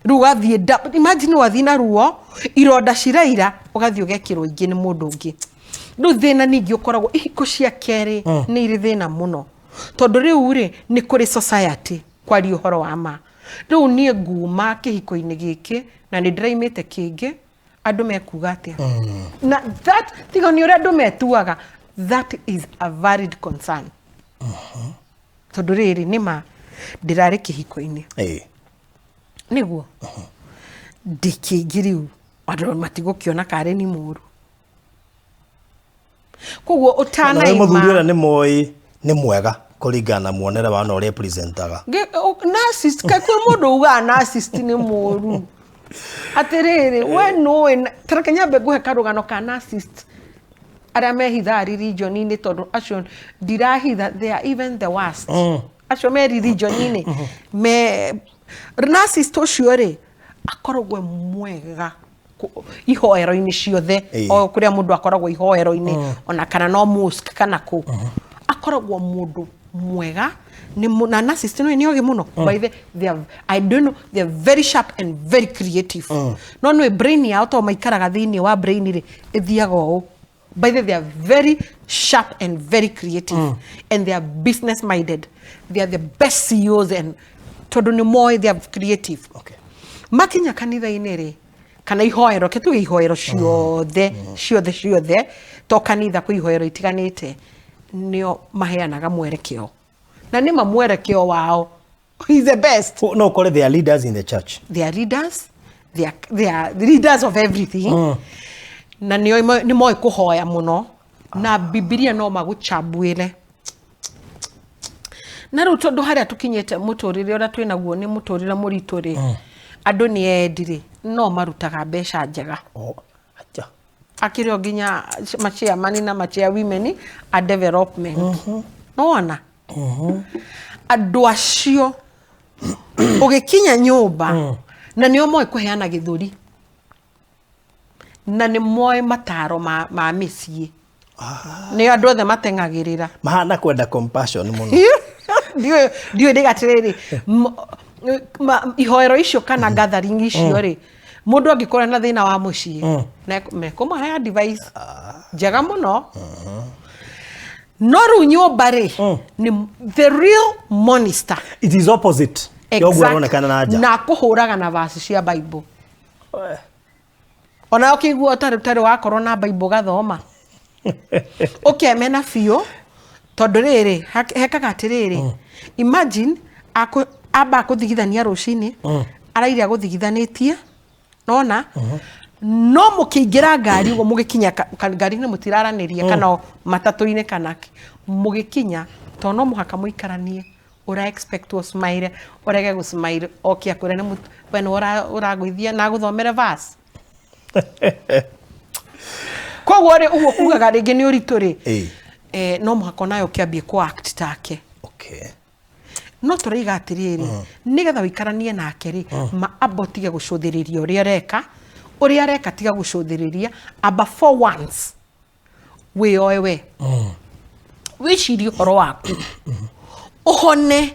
rugathie imagine wathi na ruo ironda ciraira ugathie ugekirwo ingi ni mundu ungi ru thina ningi ukoragwo ihiko cia keri ni iri thina muno tondu riu ri ni kuri society kwari uhoro wa ma riu nie nguma kihiko-ini giki na ni ndiraimite kingi andu mekuga atia na that tiga ni uria andu metuaga that is a valid concern tondu riri nima ndirari kihiko-ini niguo ndikingiriu andu matigukiona kare ni muru koguo utana ima muthuri ni moi ni mwega kuringana muonere wa no representaga narcissist kai kwa mundu uga narcissist ni muru atiriri we no tarakenya begu he karugano ka narcissist aria mehitha religion-ini tondu acio ndirahitha they are even the worst acio me religion-ini me narcissist ucio ri akoragwo mwega ihoero-ini ciothe o kuria mundu akoragwo ihoero-ini ona kana no mosque kana ku akoragwo mundu mwega ni na narcissist no ni ogi muno by the I don't know they are very sharp and very creative no no brain ya auto maikaraga thiini wa brain ri ithiaga o by the they are very sharp and very creative and they are business minded they are the best CEOs and tondu ni moi they are creative makinya kanitha-ini ri kana ihoero ketu ihoero ciothe to kanitha ku ihoero itiganite nio maheanaga mwerekeo na nima mwerekeo wao is the best no call they are leaders in the church they are leaders they are the leaders of everything na ni moi kuhoya muno na Biblia no maguchambuire na ru tondu haria tukinyete muturire ora twina guo ni muturire murituri andu ni endire no marutaga mbeca njega acha akirio nginya machia mani na machia women a development no ona andu acio ugikinya nyumba na nio moi kuheana githuri na nĩ moe mataro ma mĩciĩ nĩ andũ othe mateng'agĩrĩra mahana kwenda compassion mũno ndiũ ndĩgatirĩrĩ ihoero icio kana gathering icio rĩ mũndũ angĩkorwo na thĩna wa mũciĩ mekũmahe advice njega mũno no rĩu nyũmba rĩ nĩ the real monster. It is opposite. Exactly. Na kũhũraga na verse cia Bible. Ona ũkĩigua ũtarĩ wakorwo na Bible gathoma. Ũkĩmena biũ tondũ rĩrĩ hekaga atĩrĩrĩ imagine amba kũthigithania rũcinĩ araira gũthigithanĩtie nona no mũkĩingĩra ngari ũguo mũgĩkinya ngari-inĩ mũtiraranĩria kana matatũ-inĩ kana mũgĩkinya tondũ no mũhaka mũikaranie ura expect to smile urege gu smile okia kwĩra nĩ we nĩ ũragũithia na gũthomere verse koguo rĩ ũguo kugaga rĩngĩ nĩ ũritũ rĩ no mũhaka nayo kĩambie ku act take no tũraiga atĩrĩrĩ nĩgetha ũikaranie nake rĩ ma abotige gũcũthĩrĩria ũrĩa areka tiga gũcũthĩrĩria aba for once wĩoe we wĩcirie ũhoro waku ũhone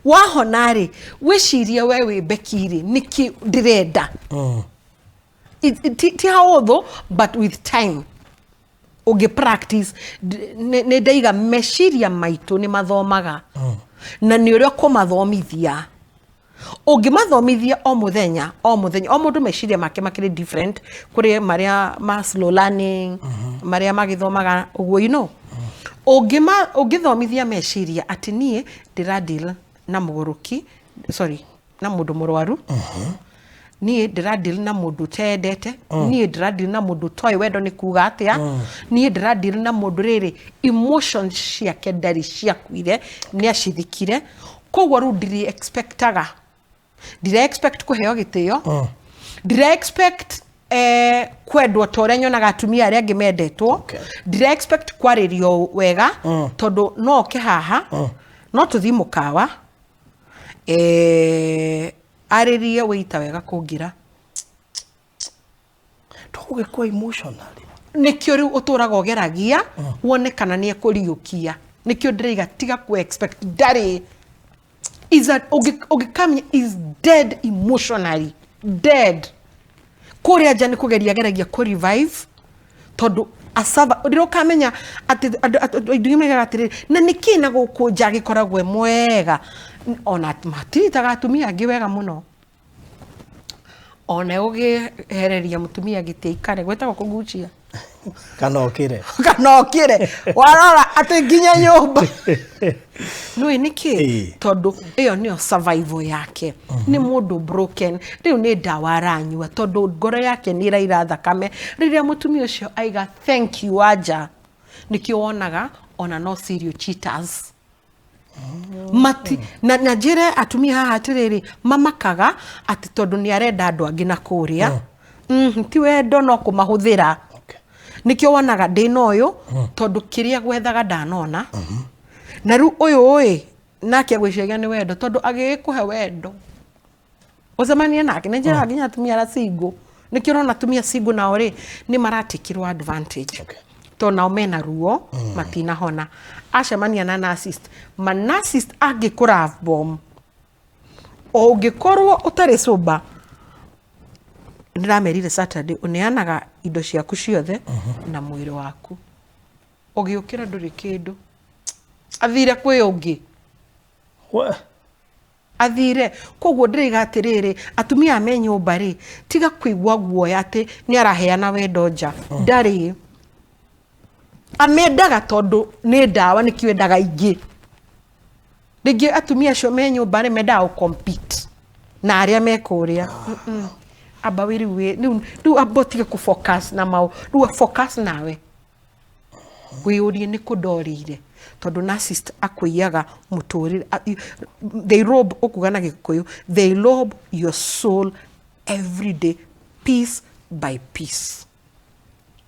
wahona rĩ wĩcirie we wĩ Becky rĩ nĩkĩ ndĩrenda ti hahũthũ but with time ũngĩ practice nĩ ndaiga meciria maitũ nĩ mathomaga na nĩ ũrĩa kũmathomithia ũngĩmathomithia o mũthenya o mũndũ meciria make makĩrĩ different kũrĩ marĩa ma slow learning marĩa magĩthomaga ũguo you know ũngĩthomithia meciria atĩ niĩ ndĩradeal na mũgũrũki na mũndũ mũrwaru niĩ ndĩradeal na mũndũ tendete niĩ ndĩradeal na mũndũ toĩ wendo nĩ kuga atĩa niĩ ndĩradeal na mũndũ rĩrĩ emotions ciake ndarĩ ciakuire nĩ acithikire koguo rĩu ndire expect kũheo gĩtĩo ndire expect kwendwo ta ũrĩa nyonaga atumia arĩa angĩ mendetwo ndire expect kwarĩrio wega tondũ no oke haha no tũthiĩ mũkawa arĩrie wĩita wega kũngira tũgĩkwa emotionally nĩkĩo rĩu ũtũraga ũgeragia wone kana nĩ ekũriũkia nĩkĩo ndĩraiga tiga ku expect ndarĩ ũgĩkamenya is dead emotionally dead kũrĩa nja nĩ kũgeragia kũ revive tondũ asava ndĩro kamenya atĩ ndugi megaga atĩrĩrĩ na nĩkĩ na gũkũ nja gĩkoragwo mwega ona matiritaga atumia angĩ wega mũno ona ũgĩhereria mũtumia gĩtĩ ikare gwĩtagwo kũgucia kana okĩre warora atĩ nginya nyũmba nũĩ nĩkĩ tondũ ĩyo nĩyo survival yake nĩ mũndũ broken rĩu nĩ ndawa aranyua tondũ ngoro yake nĩ ĩraira thakame rĩrĩa mũtumia ũcio aiga thank you anja nĩkĩo wonaga ona no serial cheaters mati na njĩre atumia haha atĩrĩrĩ mamakaga atĩ tondũ nĩ arenda andũ angĩ na kũrĩa ti wendo no kũmahũthĩra nĩkĩo wonaga ndĩna ũyũ tondũ kĩrĩa gwethaga ndanona na rĩu ũyũ nake gwĩciria nĩ wendo tondũ agĩkũhe wendo ũcemanie nake nĩ njĩra nginya atumia arĩa single nĩkĩo ũrona atumia single nao nĩ maratikirwo advantage tondũ nao mena ruo matinahona acemania na narcissist narcissist angĩkũra bomb ũngĩkorwo ũtarĩ sober ndĩramerire Saturday ũneanaga indo ciaku ciothe na mwĩrĩ waku ũgĩũkĩra ndũrĩ kĩndũ athire kwĩ ũngĩ athire koguo ndĩraiga atĩrĩrĩ atumia me nyũmba rĩ tiga kũigua guoya atĩ nĩ araheana wendo nja ndarĩ amendaga tondũ nĩ ndawa nĩkĩo endaga ingĩ rĩngĩ atumia acio me nyũmba rĩ mendaga compete na arĩa me kũrĩa aba rĩu abotige kũfocus na mau rĩu focus nawe wĩyũrie nĩ kũndorĩire tondũ narcissist akũiyaga mũtũrĩre they rob ũkuga na Gĩkũyũ they rob your soul every day piece by piece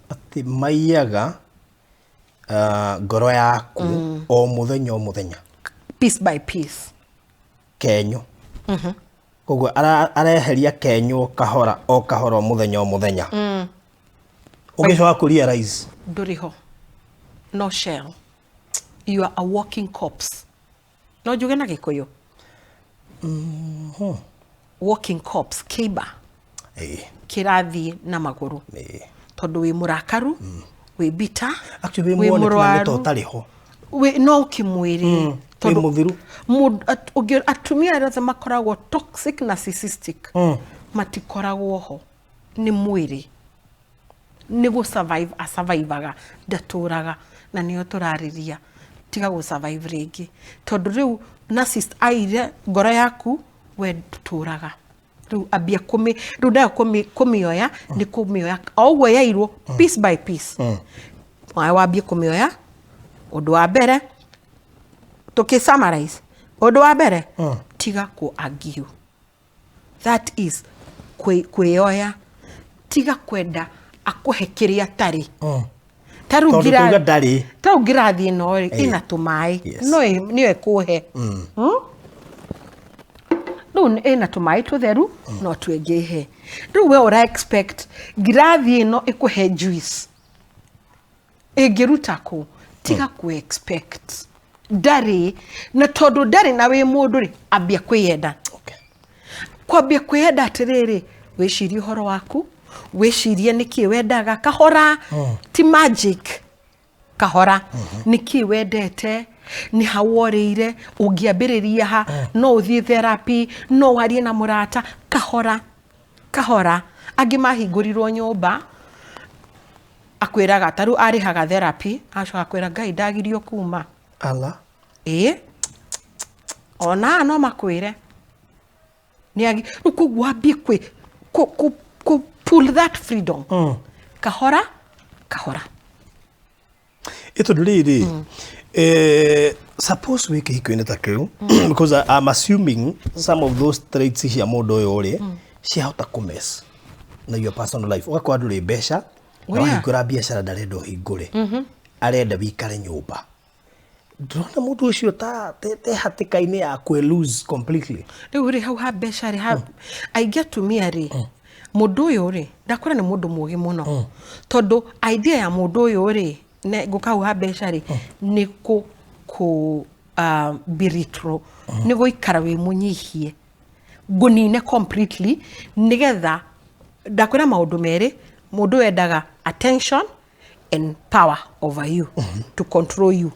atĩ maiyaga ngoro yaku o mũthenya piece by piece kenyo koguo areheria kenywo kahora o kahora muthenya ugicoka kuria rise nduriho no shell, you are a walking corpse. No njuge na Gikuyu walking corpse, kiba kirathi na maguru tondu wi murakaru wi bita actually wi murwaru wi no kimwiri tondu muthiru atumia rather makoragwo toxic narcissistic matikoragwo ho ni mwiri ni go survive a survivaga ndaturaga na niyo turariria tiga go survive ringi tondu riu narcissist aire ngoro yaku we turaga riu abia riu da kumioya ni kumioya ogwe yairwo piece by piece wabia kumioya undu wa mbere tuki summarize undu wa mbere tiga ku argue, that is kweyoya tiga kwenda akuhekiria tari taru ngirathi no ina tumai no niyo ekuhe no ina tumai tutheru no twegehe riu we ora expect ngirathi no ikuhe juice egiruta ku tiga ku expect dari na tondu dari na we mundu ri ambia kwiyenda kwambia kwiyenda atiriri wicirie horo waku wicirie niki wendaga kahora ti magic kahora niki wendete ni haworire ungiambiriria ha no uthie therapy no warie na murata kahora angi mahingurirwo nyumba akwiraga taru arihaga therapy acoka akwira Ngai ndagirio kuma ala ona no makwire niagi ukugwambie ku pull that freedom kahora ito ndiri suppose we kihiko ta kiu because I'm assuming some of those traits cia mundu uyu ri ciahota kumess na your personal life ugakwa nduri besha wahingura biashara ndarenda uhingure arenda wikare nyumba ndona mundu ucio te hatikaini ya kwe lose completely riu ri hau ha besha ri ha I get to me ri mundu uyu ri ndakora ni mundu mugi muno tondu idea ya mundu uyu ri ne gukau ha besha ri ni ku biritro ni goikara we munyihie gunine completely nigetha ndakora maundu meri mundu endaga attention and power over you to control you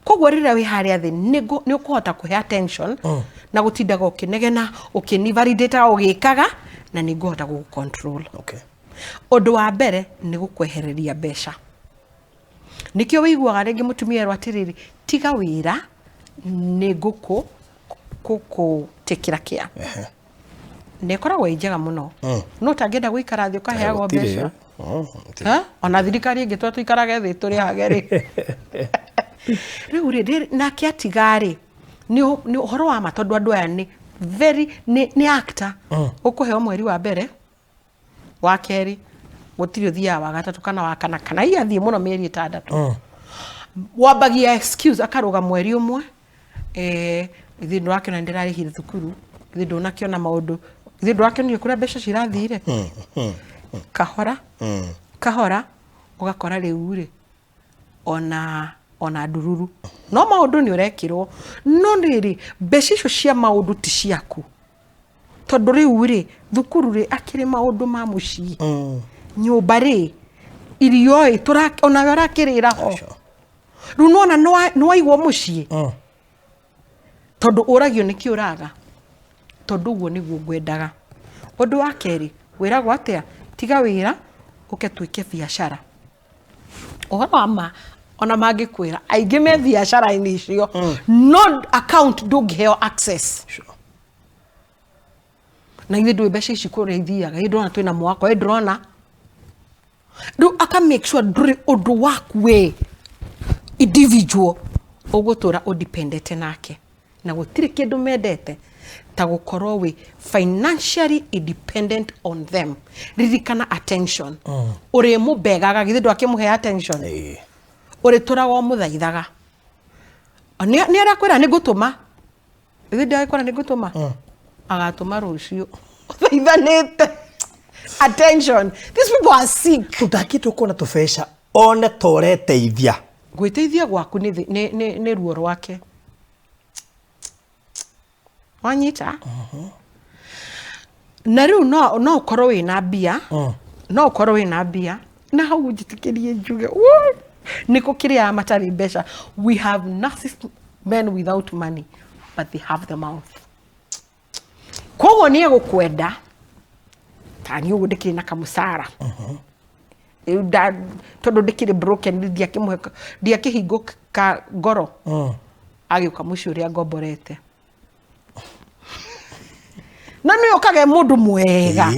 koguo rira wi haria thi ni ukuhota kuhe attention na gutindaga ukinegena ukinivalidate ugikaga na ni nguhota gu control undu wa mbere ni gukwehereria besha nikio wiguaga ringi mutumia rwatiriri tiga wira ni guku tekira kia nekoragwo injega muno no tangenda guikara thi ukaheagwo besha ona thirikari ingitwa tuikarage thi turi hageri riu ri na kiatigari ni uhoro wa matondu andu aya ni very ni actor ukuheo mweri wa mbere wa keri gutiri thia wa gatatu kana wa kana iathie muno mieri 6 wabagia excuse akaruga mweri umwe ithi ndwake na ndirarihire thukuru ithi ndunakiona maundu ithi ndwakenire kuria besha cirathire kahora ugakora riu ri ona ndururu no maundu ni urekirwo no riri besha icio cia maundu ti ciaku tondu riu ri thukuru ri akiri maundu ma mucii nyumba ri irio ona yorakirira ho riu nona no waigwo mucii tondu uragio niki uraga tondu guo niguo ngwendaga undu wa keri wiragwo atia tiga wira uke twike biashara uhoro wa ona magikwira aingi me biashara ini icio no account ndungiheo access na ithe ndwe besha ici kureithiaga ndona twina mwako ndrona do aka make sure nduri undu waku we individual ugutura udependent nake na gutire kindu mendete ta gukorwo we financially independent on them ririkana attention uri mubegaga githe ndwakimuhe attention uri turago muthaithaga ni arakwira ni gutuma githe ndakwira ni gutuma agatuma rucio thaithanite attention these people are sick tutakito kona tufesha one toreteithia gwiteithia gwaku ni ruo rwake wanyita na riu no ukorwo wina mbia no ukorwo wina mbia na hau njitikirie njuge niko kiria matari mbeca we have narcissistic men without money but they have the mouth kogo ni gukwenda tani ugu ndikiri na kamusara tondu ndikiri broken dia kihingo ka ngoro agiuka mucio ria ngomborete na ni ukage mundu mwega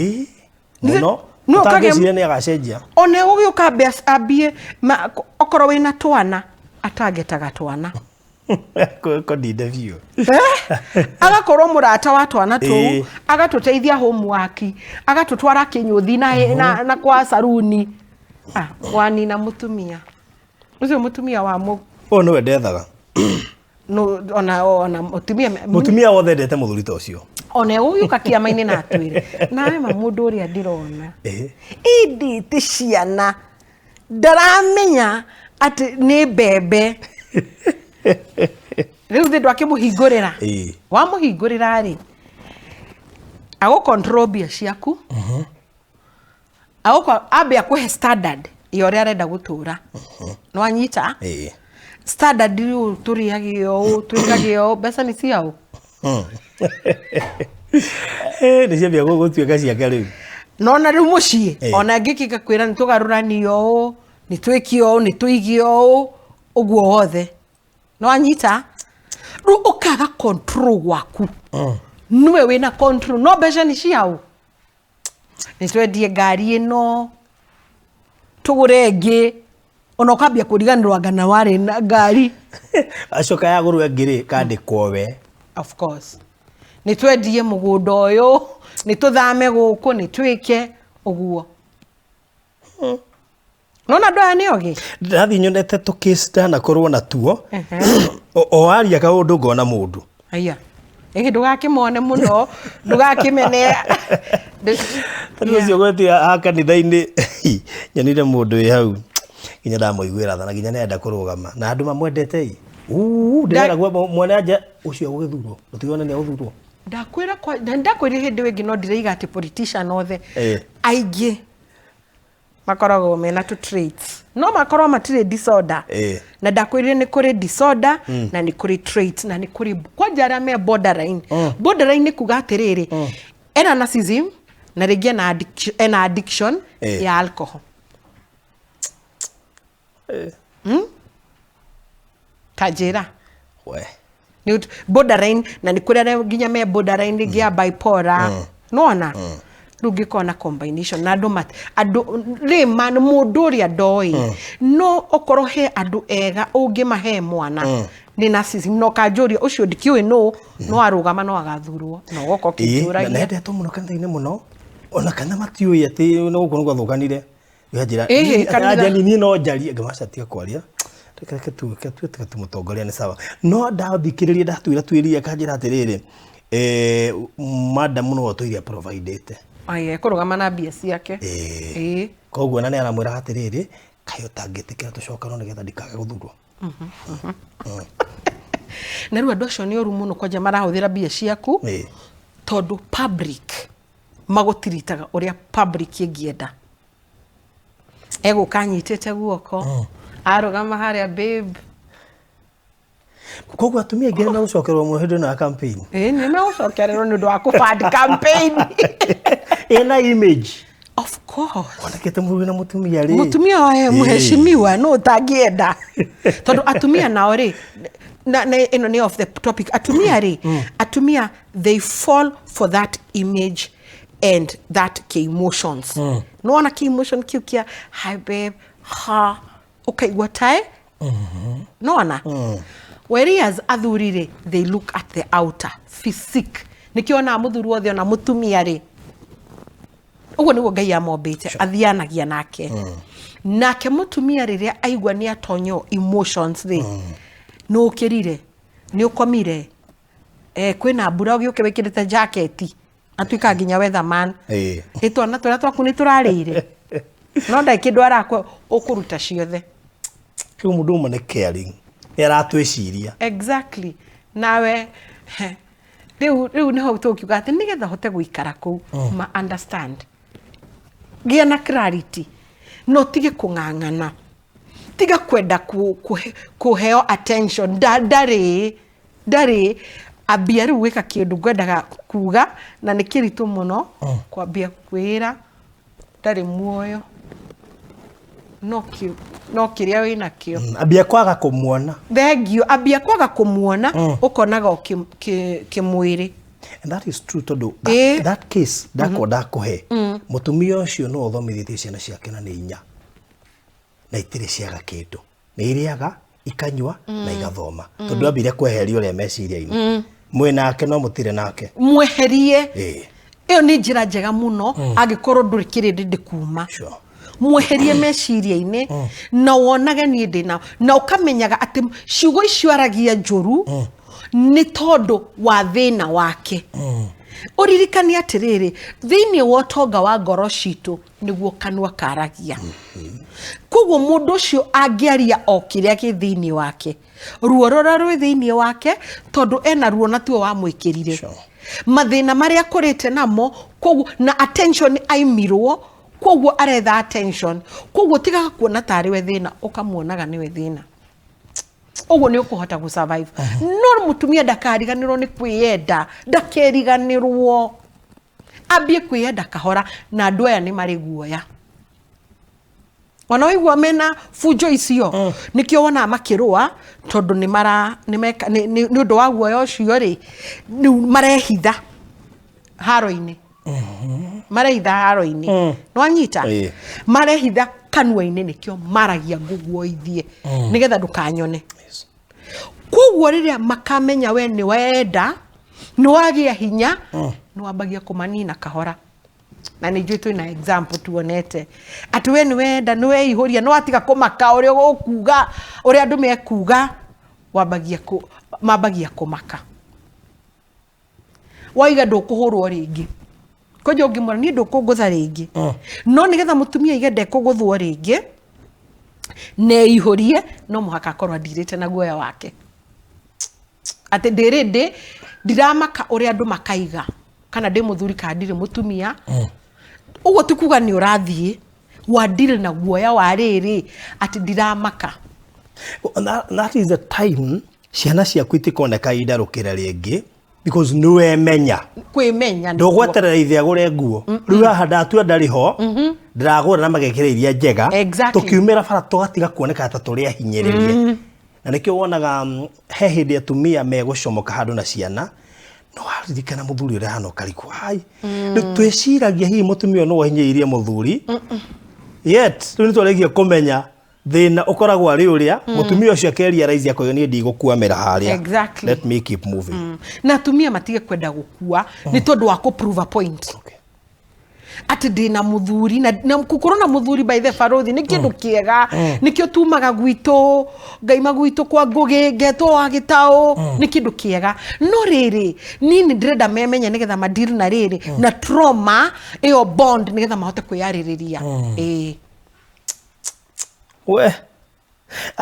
no ukage ni agacenjia one ugiuka ambie okorwo wina twana atangetaga twana ko ndinde biu agakorwo murata wa twana tu agatuteithia homework agatutwara kinyuthi na kwa saruni wani na mutumia ucio mutumia wa mu no wendethaga no ona mutumia wothe ndete muthuri ta ucio one uyu kakiama-ini na atwire nawe mamundu uria ndirona indi ti ciana ndaramenya ati ni bebe riu ndi ndwakimuhingurira wa muhingurira ri ago control bia ciaku ago abe akuhe standard yore arenda gutura no anyita standard riu turiagio twikagio besa ni ciao ni cia bia gutwika ciaka riu no na riu mucii ona ngikika kwira ni tugaruranio ni twikio ni tuigio uguo wothe no anyita ru ukaga control gwaku niwe wina control no mbeca ni ciao ni twendie ngari ino tugure ngi ona ukambia kuriganirwa ngana wari na ngari acoka ya gurwe ngiri kandikwo we of course ni twendie mugunda uyu ni tuthame guku ni twike uguo nona ndoya ni ogi ndathi nyonete tukista na korwo na tuo o aria ka undu ngona mundu aya ege ndugakimone muno ndugakimene ndio gwetia akanitha-ini nyonire mundu wi hau nginya ndamuiguira thana nginya nenda kurugama na andu mamwendete ndera gwa mwene anja ucio gugithurwo utiona ni uthurwo ndakwira kwa ndakwira hindi wingi no ndireiga ati politician othe aigi makorogo mena to traits no makoro matire disorder na ndakwira ni kuri disorder na ni kuri traits na ni kuri kwa jara me borderline borderline ni kuga atiriri ena narcissism na regia na addiction ya alcohol tajira we ni borderline na ni kuri ginya me borderline gia bipolar nona rugikona combination na adu man muduria doi no okorohe adu ega ungimahe mwana ni narcissism no kanjuria ucio ndikiwe no arugama no agathurwo no goko kitura na ndete muno kanitha-ini muno ona kana matiui ati no guko ngo thukanire yajira ajani ni no njari ngamacatia kwaria reke tu mutongoria ni sawa no ndathikiriria ndatwira twiria kanjira atiriri madam no twiria providete aye kurugama na mbia ciake koguo na ni aramwira atiriri kayo tangitikira tucoka no nigetha ndikaga guthurwo na riu andu acio ni oru muno kwanja marahuthira mbia ciaku tondu public magutiritaga uria public ingienda ego kanyitete guoko arugama haria babe koguo atumia ngene na gucokerwo muhindo na campaign ni me gucokererwo ni ndu wa kufund campaign ena image of course wanakete muri na mutumia ri mutumia wa muheshimiwa no tagienda tondu atumia nao ri na ino ni of the topic atumia ri atumia they fall for that image and that key emotions no wana key emotion kiukia hi babe ha okay what I no wana whereas athurire they look at the outer physique nikiona muthuru othe ona mutumia ri ugo nigo ngai amombete athianagia nake nake mutumia riria aigwa ni atonyo emotions ri no kirire ni ukomire kwina mbura ugiuke wikirite jacket atuika nginya weatherman twana turia twaku ni turarire no ndai kindu arakwa ukuruta ciothe kiu mundu mane caring yaratwiciria exactly nawe riu niho tukiuga ati nigetha hote guikara ku ma understand gia na clarity no tige kung'ang'ana tiga kwenda kuheo attention ndari ambia riu gwika kindu ngwendaga kuga na ni kiritu muno kwambia kwira ndari muoyo no kiria wina kio ambia kwaga kumuona thengio ambia kwaga kumuona ukonaga kimwiri. And that is true todo that case dakohe mutumia ucio no uthomithithie ciana ciake na ni inya na itire ciaga kindu ni iriaga ikanywa na igathoma tondu ambire kweheria uria meciria-ini nake no mutire nake mweherie iyo ni njira njega muno angikorwo nduri kirindi ndikuma mweherie meciria-ini na wonage ni ndina na ukamenyaga ati ciugo icio aragia njuru ni tondu wa thina wake uririkani atiriri thiini wa tonga wa ngoro citu niguo kanwa karagia koguo mundu ucio angiaria o kiria ki thiini wake ruo rora rwi thiini wake tondu ena ruo na tuo wa mwikirire mathina maria kurite namo koguo na attention aimirwo koguo aretha attention koguo tiga kuona tari we thina ukamuonaga ni we thina oguo ni ukuhota gu survive no mutumia ndakariganirwo ni kwiyenda ndakeriganirwo ambie kwiyenda kahora na andu aya ni mari guoya wana wigua mena fujo icio nikio wona makirua tondu ni undu wa guoya ucio ri ni marehitha haro-ini marehitha haro-ini no anyita marehitha kanwa-ini nikio maragia nguguoithie nigetha ndukanyone koguo riria makamenya we ni wenda ni wagia hinya ni wambagia kumanina kahora na ni njui twina example tuonete ati we ni wenda ni weihuria no atiga kumaka uria ukuga uria andu mekuga wambagia kumaka waiga ndukuhurwo ringi kojo ngimura ni ndukungutha ringi no nigetha mutumia igende kuguthwo ringi ne ihurie no muhaka korwa ndirite na guoya wake ati ndirinde ndiramaka uria andu makaiga kana ndi muthuri ka ndiri mutumia uguo tikuga ni urathie wa ndiri na guoya wa riri ati ndiramaka. That is the time ciana ciaku itikoneka idarukira ringi because niwe menya kwimenya ndugweterera ithe agure nguo riu haha ndatua ndari ho ndiragura na magekera iria njega tukiumira bara tugatiga kuoneka ta turi ahinyiririe na nikio wonaga he hindi atumia megucomoka handu na ciana no aririkana muthuri uri hano kariku hai twiciragia hihi mutumia no ahinyiririe muthuri yet riu nitwaregia kumenya thina ukoragwo ari uria mutumia ucio akeria raisi akoyo ni ndigukua mera haria let me keep moving na tumia matige kwenda gukua ni tondu wa ku prove a point ati ndina muthuri na kukorona muthuri by the farothi ni kindu kiega nikio tumaga gwitu ngaima gwitu kwa ngugi ngetwo agitao ni kindu kiega no riri nini ndirenda memenya nigetha madiri na riri na trauma iyo bond nigetha mahote kwiyaririria we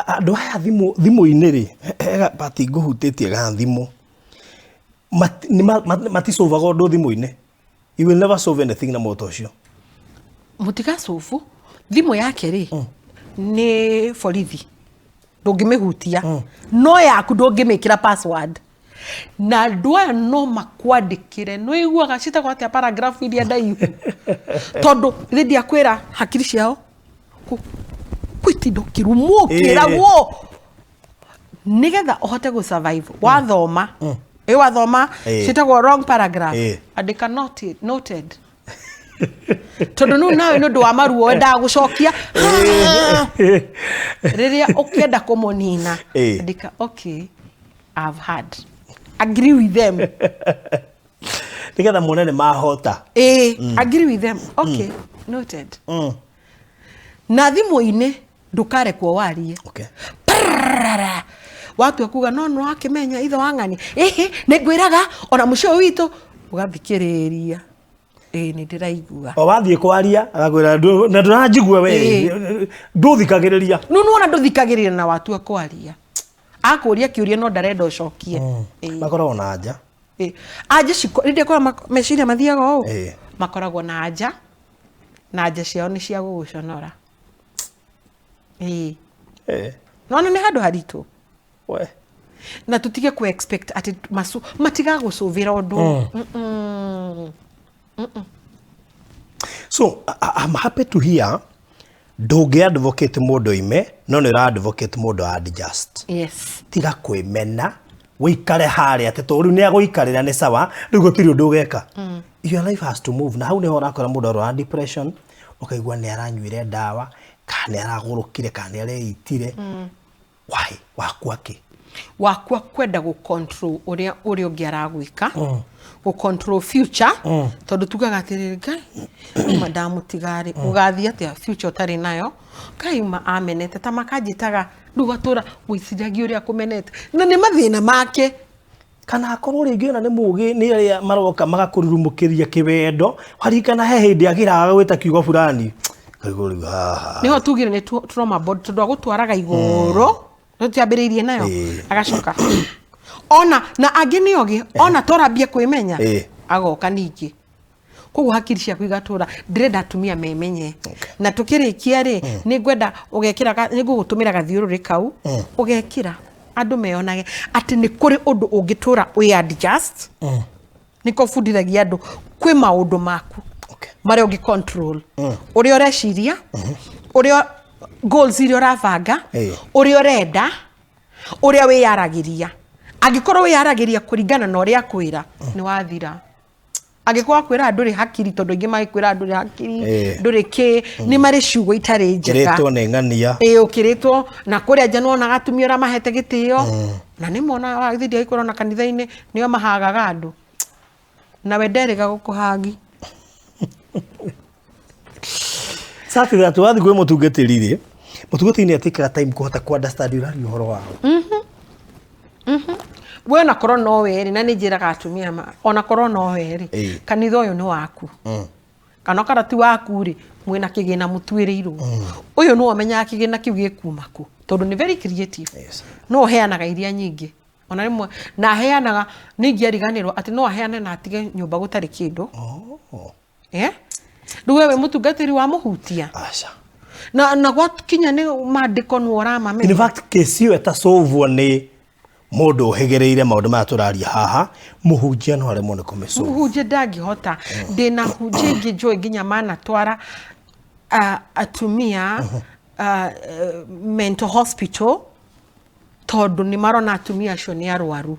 andu aya thimu-ini ri bati nguhutitie ga thimu matisolvaga undu thimu-ini. You will never solve anything na moto ucio mutiga sofu thimu yake ri ni borithi ndungimihutia no yaku ndungimikira password na ndwa no makwandikire no iguaga cita kwa tia paragraph iria ndaihu tondu ridi akwira hakiri ciao kwitindo kirumo kiragwo nigetha uhote gu survive wathoma wathoma citagwo wrong paragraph andika noted tondu nu nawe nundu wa maruo wenda gucokia riria ukenda kumunina andika okay I've had agree with them nigetha munene mahota agree with them okay noted na thimu-ini ndukare kwa warie watu akuga no akimenya ithe wang'ani nĩngwĩraga ona mũcio witũ ũgathikĩrĩria nĩ ndĩraigua o wathiĩ kwaria agakwĩra na ndũranjigua we ndũthikagĩrĩria nuona ndũthikagĩrĩria na watua kwaria akũria kĩũria no ndarenda ũcokie makoragwo na anja anja rĩrĩa kora meciria mathiaga ũũ makoragwo na anja ciao nĩ cia gũgũconora nona nĩ handũ haritũ na tutige ku expect ati matiga gũcũvĩra ũndũ So I'm happy to hear ndũngĩ advocate mũndũ ime no nĩ ra advocate mũndũ adjust. Yes. Tiga kwĩmena wĩikare harĩa ati to rĩu nĩ agũikarĩra nĩ sawa rĩu gũtirĩ ũndũ ũgeka. Your life has to move. Na hau nĩ ũrakora mũndũ arũara depression ũkaigua nĩ aranyuire ndawa kana nĩ aragũrũkire kana nĩ areitire. Why wakwake wakwa kwenda go control ũrĩa ũngĩ aragwĩka go control future tondũ tugaga atĩrĩrĩ Ngai madamu tigari ugathia atĩa future ũtarĩ nayo kaima amenete ta makanjĩtaga ndugatura wĩciragia ũrĩa kũmenete na nĩ mathĩna make kana akorwo rĩngĩ na nĩ mũgĩ nĩ arĩa maroka magakũrurumũkĩria kĩwendo harikana he hĩndĩ agĩraga gwĩta kiugo fulani kaigũrũ haha nĩho tugire nĩ trauma board tondũ agũtwaraga igũrũ tutiambĩrĩirie nayo agacoka ona na angĩ nĩogi ona torambia kwĩmenya agoka ningĩ koguo hakiri ciaku igatura ndĩrenda atumia memenye na tukĩrĩkia rĩ nĩ ngwenda ũgekĩra nĩ ngũgũtũmĩra gathiũrũrĩ kau ũgekĩra andũ meonage atĩ nĩ kũrĩ ũndũ ũngĩtũra we adjust nĩko bundithagia andũ kwĩ maũndũ maku marĩa ũngĩ control ũrĩa ũreciria ũrĩa goals iria ũravanga ũrĩa ũrenda ũrĩa wĩyaragĩria angĩkorwo wĩyaragĩria kũringana na ũrĩa kwĩra nĩ wathira angĩkorwo kwĩra ndũrĩ hakiri tondũ ingĩ magĩkwĩra ndũrĩ hakiri ndũrĩ kĩ nĩ marĩ ciugo itarĩ njega kĩrĩtwo nĩ ng'ania ũkĩrĩtwo na kũrĩa nja nĩwona atumia ũrĩa mahete gĩtĩo na nĩ mona thĩinĩ agĩkorwo na kanitha-inĩ nĩo mahagaga andũ nawe nderĩga gũkũhagi Safi that wathi kwĩ mũtungatĩri rĩ mũtungatĩri atĩkaga time kũhota ku understand ũrari ũhoro wao we na korwo no we na nĩ njĩraga atumia ona korwo no we rĩ kanitha ũyũ nĩ waku kana karati waku rĩ mwĩna kĩgĩna mũtuĩrĩirwo ũyũ nĩ wamenyaga kĩgĩna kĩu gĩkuma ku tondũ nĩ very creative no heanaga iria nyingĩ ona rĩmwe na heanaga ningĩ ariganĩrwo atĩ no aheane na atige nyũmba gũtarĩ kĩndũ rĩu we mũtungatĩri wa mũhutia aca na gwakinya nĩ maandĩko nĩ ũramamenya in fact kesi ĩyo ĩtacovwo nĩ mũndũ ũhĩgĩrĩire maũndũ maya tũraria haha mũhunjia no aremwo nĩ kũmĩcova mũhunjia ndangĩhota ndĩna hunjia ingĩ njũĩ nginya manatwara atumia mental hospital tondũ nĩ marona atumia acio nĩ arwaru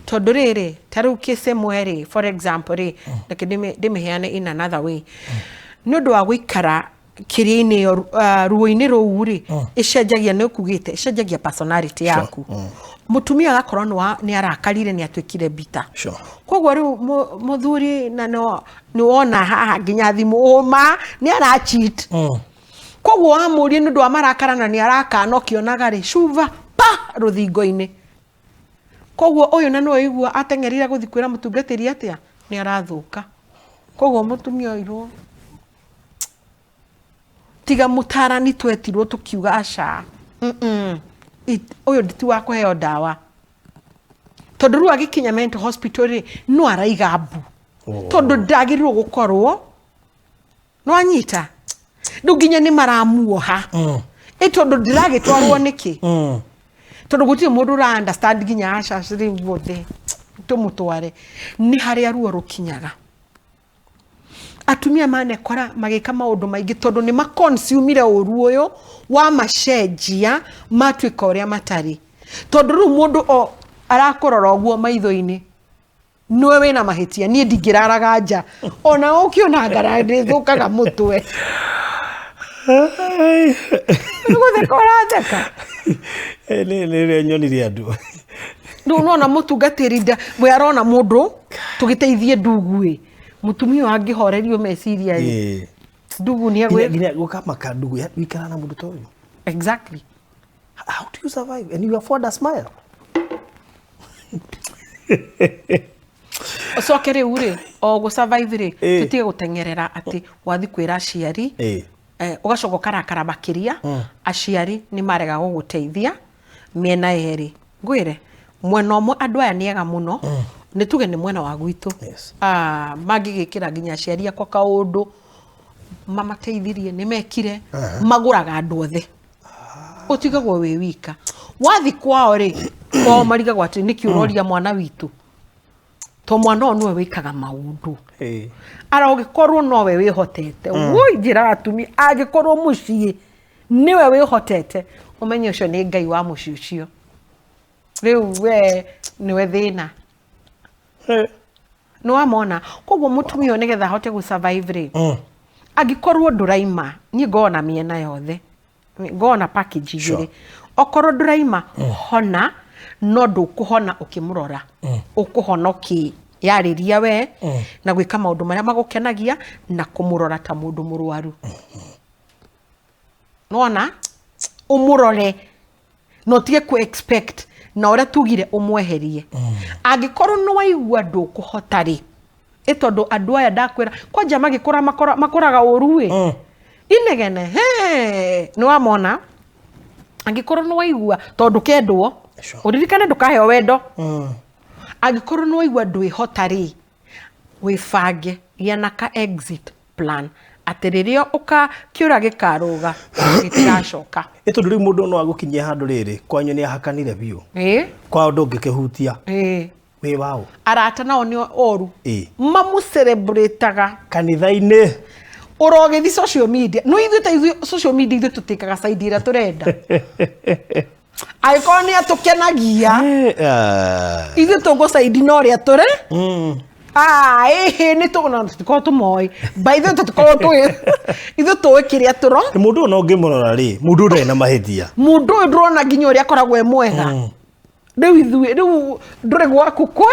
tondũ rĩrĩ ta rĩu kĩse mwerĩ for example rĩ reke ndĩmĩheane in another way nĩ ũndũ wa gũikara kĩrĩa-inĩ ruo-inĩ rũu rĩ ĩcenjagia nĩ ũkugĩte ĩcenjagia personality yaku mũtumia agakorwo nĩ arakarire nĩ atuĩkire bita koguo rĩu mũthuri na nĩ wona haha nginya thimũ ũma nĩ aracheat koguo wamũria nĩ ũndũ wa marakara na nĩ arakana ũkĩonaga rĩ cuva pa rũthingo-inĩ koguo ũyũ na no igua ateng'erire gũthi kwĩra mũtungatĩri atĩa nĩ arathũka koguo mũtumia ũirwo tiga mũtarani twetirwo tukiuga aca ũyũ nditi wa kũheo ndawa tondũ rĩu agĩkinya mental hospital rĩ no araiga mbu tondũ ndagĩrĩirwo gũkorwo no anyita rĩu nginya nĩ maramuoha tondũ ndiragĩtwarwo nĩkĩ tondũ gũtirĩ mũndũ ũra understand nginya aca rĩu wothe tũmũtware nĩ harĩa ruo rũkinyaga atumia manekora magĩka maũndũ maingĩ tondũ nĩ maconsumeire ũru ũyũ wa macenjia matuĩka ũrĩa matarĩ tondũ rĩu mũndũ arakũrora ũguo maitho-inĩ nĩwe wĩna mahĩtia niĩ ndingĩraraga nja ona ũkĩona ngara ndĩthũkaga mũtwe nĩgũtheka ũratheka nĩ nyonire andũ rĩu nona mũtungatĩri we arona mũndũ tũgĩteithie ndugu mutumia angĩhorerio meciria ndugu nĩ nginya gũkamaka ndugu wikara na mũndũ ta ũyũ exactly How do you survive and you afford a smile? Ucoke riu ri o go survive ri tutige gutengerera ati wathi kwira aciari ugacoka karakara makiria aciari ni marega guguteithia miena yeri ngwire mwena omwe andu aya ni ega muno ni tuge ni mwena wa gwitu magigikira nginya aciari akwa kaundu mamateithirie ni mekire maguraga andu othe utigagwo wi wika wathi kwao ri kwao marigagwo ati niki uroria mwana witu to mwana onu wikaga maundu ara ugikorwo nowe wihotete woi njira atumi agikorwo mucii niwe wihotete umenye ucio ni ngai wa mucii ucio riu we niwe thina no amona koguo mutumia nigetha hote gu survive ri agikorwo nduraima ni ngona miena yothe ngona package igiri okorwo nduraima hona no ndukuhona ukimurora ukuhonoki yariria we na gwika maundu maria magukenagia na kumurora ta mundu murwaru nona umurore no tige ku expect na ora tugire umweherie agikorwo no waigua ndukuhotari itondo andu aya ndakwira kwa jama gikora makoraga uruwe inegene no amona agikorwo no waigua tondu kendwo uririkane ndukaheo wendo agikorwo no waigua ndwihotari wifange yana ka exit plan atiririo uka kiura gikaruga gitiracoka itondo ri mundu no agukinyia handu riri kwanyu ni ahakanire biu kwa undu ngikihutia we wao arata nao ni oru mamu celebrateaga kanitha-ini urogethi social media no ithuĩ social media ithuĩ tutikaga side ira turenda aikoni atukenagia ithuĩ tugo side no ria ture ni tugona tuko tumoi by the way tuko tu ithuĩ tuwe kiria turo mundu no ngimurora ri mundu ndena mahitia mundu ndrona nginya uria akoragwo mwega riu ndure gwaku kwa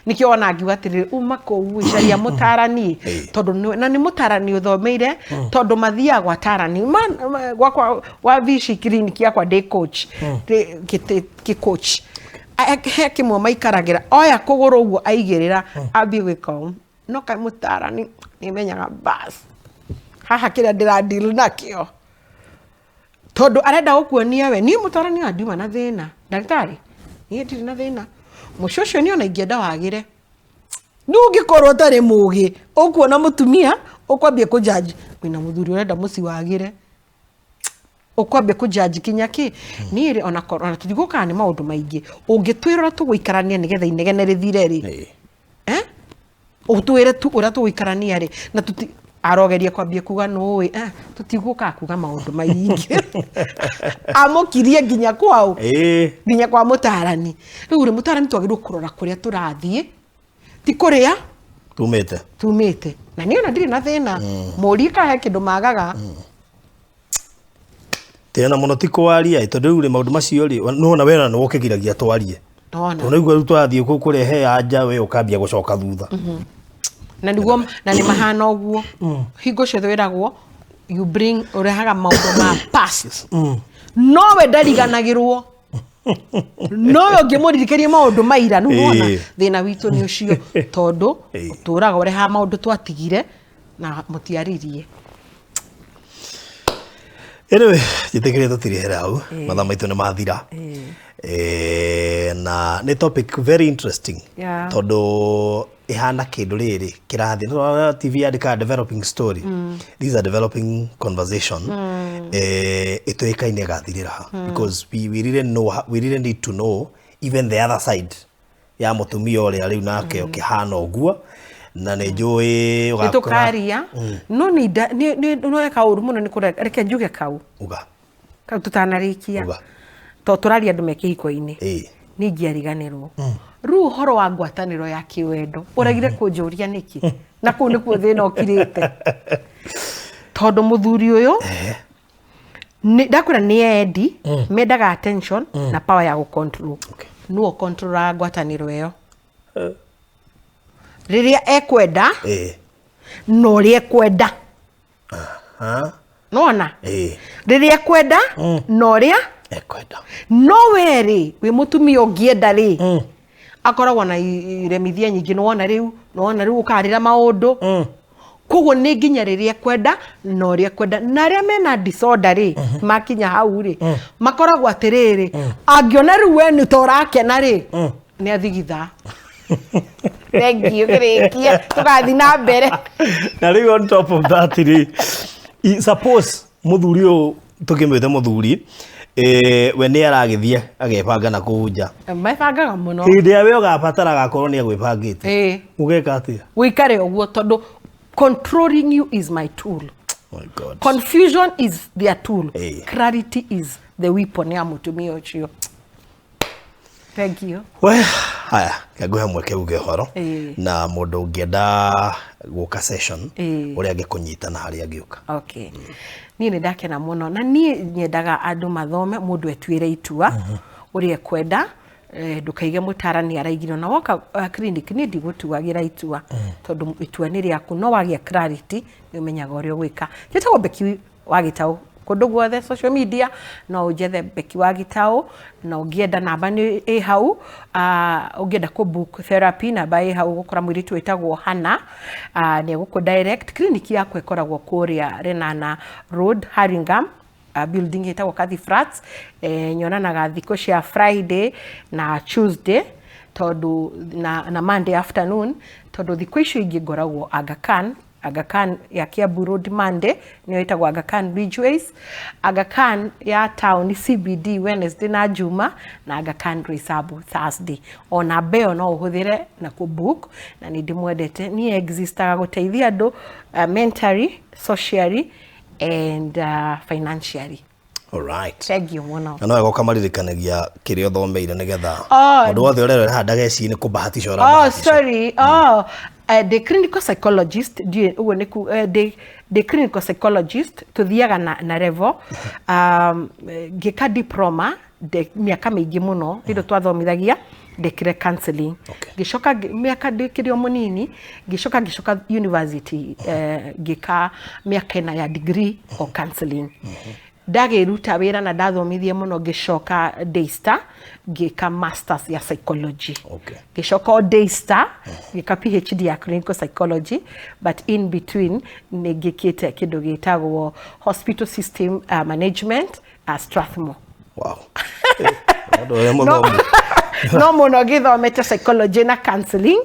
nikio ona ngiuga atiri uma kou icaria mutarani tondu na ni mutarani uthomeire tondu mathia gwa tarani gwakwa wa vici clinic yakwa day coach ki coach he kimwe maikaragira oya kuguru uguo aigirira ambi gwika no kai mutarani nimenyaga bas haha kira ndira deal nakio tondu arenda gukuonia we ni mutarani andiuma na thina daktari ni ndiri na thina mushosho ni ona ingenda wagire nungikorwo tari mugi ukuona mutumia ukwambia kujaji wina muthuri urenda muci wagire ukwambia kujaji kinyaki ni ri ona korona tuthiguka ni maundu maingi ungitwirora tuguikarania nigetha inegene rithire ri utwire tu ura tuguikarania ri na tuti arogeria kwambia kuga no tutiguka kuga maundu maingi amukirie nginya kwao nginya kwa mutarani riu ri mutarani twagirwo kurora kuria turathie ti kuria tumite na niona ndiri na thina murika he kindu magaga tena muno ti kwaria tondu riu ri maundu macio ri nona wena no ukigiragia twarie tondu igua riu twathie kukurehe anja we ukambia gucoka thutha na niguo na ni mahana uguo hingo ciothe wiragwo you bring urehaga maundu ma past nowe ndariganagirwo nowe ngimuririkerie maundu maira nuona thina witu ni ucio tondu uturaga ureha maundu twatigire na mutiaririe anyway jitekire tutirihera hau mathaa maitu ni mathira na ni topic very interesting tondu ihana kindu riri kirathi no TV andika developing story these are developing conversation itoikaine gathirira because we really need to know even the other side ya mutumia uria riu nake ukihana uguo na ne njui ugakoraria no ni no eka uru muno ni kureke njuge kau tutanarikia to turaria andu mekihiko-ini ni ngiariganirwo ru horo wa ngwataniro ya kiwendo uragire kunjuria niki na ku nikuo thina ukirite tondu muthuri uyu ni ndakwira ni endi mendaga attention na power ya gucontrol nuo control ngwataniro iyo riria ekwenda no rie kwenda nona riria kwenda no ria ekwenda no weri we mutumia ungienda ri akoragwo na iremithia nyingi no wona riu ukarira maundu koguo ni nginya riria kwenda no ria kwenda na ria mena disorder ri makinya hau ri makoragwo atiriri angiona riu we ni torakena ri ni athigitha thank you krikia tugathi na mbere na riu on top of that ri suppose muthuri o tukimwite muthuri we ni aragithie agebanga na kuja mebangaga muno hinde we ugabatara gakorwo ni agwibangite ugeka atia wikare ogwo tondu controlling you is my tool. My God. Confusion is their tool. Clarity is the weapon ya mutumia ucio. Thank you. Well, haya, kaguhe mweke uge horo na mundu ungienda guka session uri angikunyita na hari agiuka. Okay. Ni ndakena muno na ni nyendaga andu mathome mundu etwire itua uri ekwenda ndukaige mutarani araigiro na woka clinic ni ndigutuagira itua tondu itua ni riaku no wagia clarity ni umenyaga urio gwika gitagwo Beki Wagitau kundu guothe social media no ujethe Beki Wagitau na ungienda namba ni hau ungienda ku book therapy namba hau gukora mwiritu wetagwo Hana ni guku direct clinic yaku ikoragwo kuria Renana Road Haringam building itagwo Kathi Flats nyonanaga thiko cia Friday na Tuesday tondu na Monday afternoon tondu thiko icio ingi ngoragwo Aga Khan ya Kiambu Road Monday niyo itagwo Aga Khan Ridgeways, Aga Khan ya town CBD Wednesday na Juma na Aga Khan Resabu Thursday. Ona beo no uhuthire na kubook na ni ndimwendete ni existaga guteithia andu mentally, socially and financially. All right. Thank you muno. Na no ukamalirikanagia kirio thomeire nigetha andu othe urero handa geci ni kubahatisha ora. Oh sorry. The clinical psychologist the clinical psychologist tuthiaga na level gika diploma de miaka mingi muno indo twathomithagia ndekire counseling gicoka miaka ndikirio munini gicoka university gika miaka na ya degree of counseling ndagiruta wira na ndathomithie muno gicoka Daystar gika masters ya psychology gicoka Daystar gika PhD ya clinical psychology but in between ni gikite kindu gitagwo hospital system management at Strathmore. Wow. No muno githomete psychology na counseling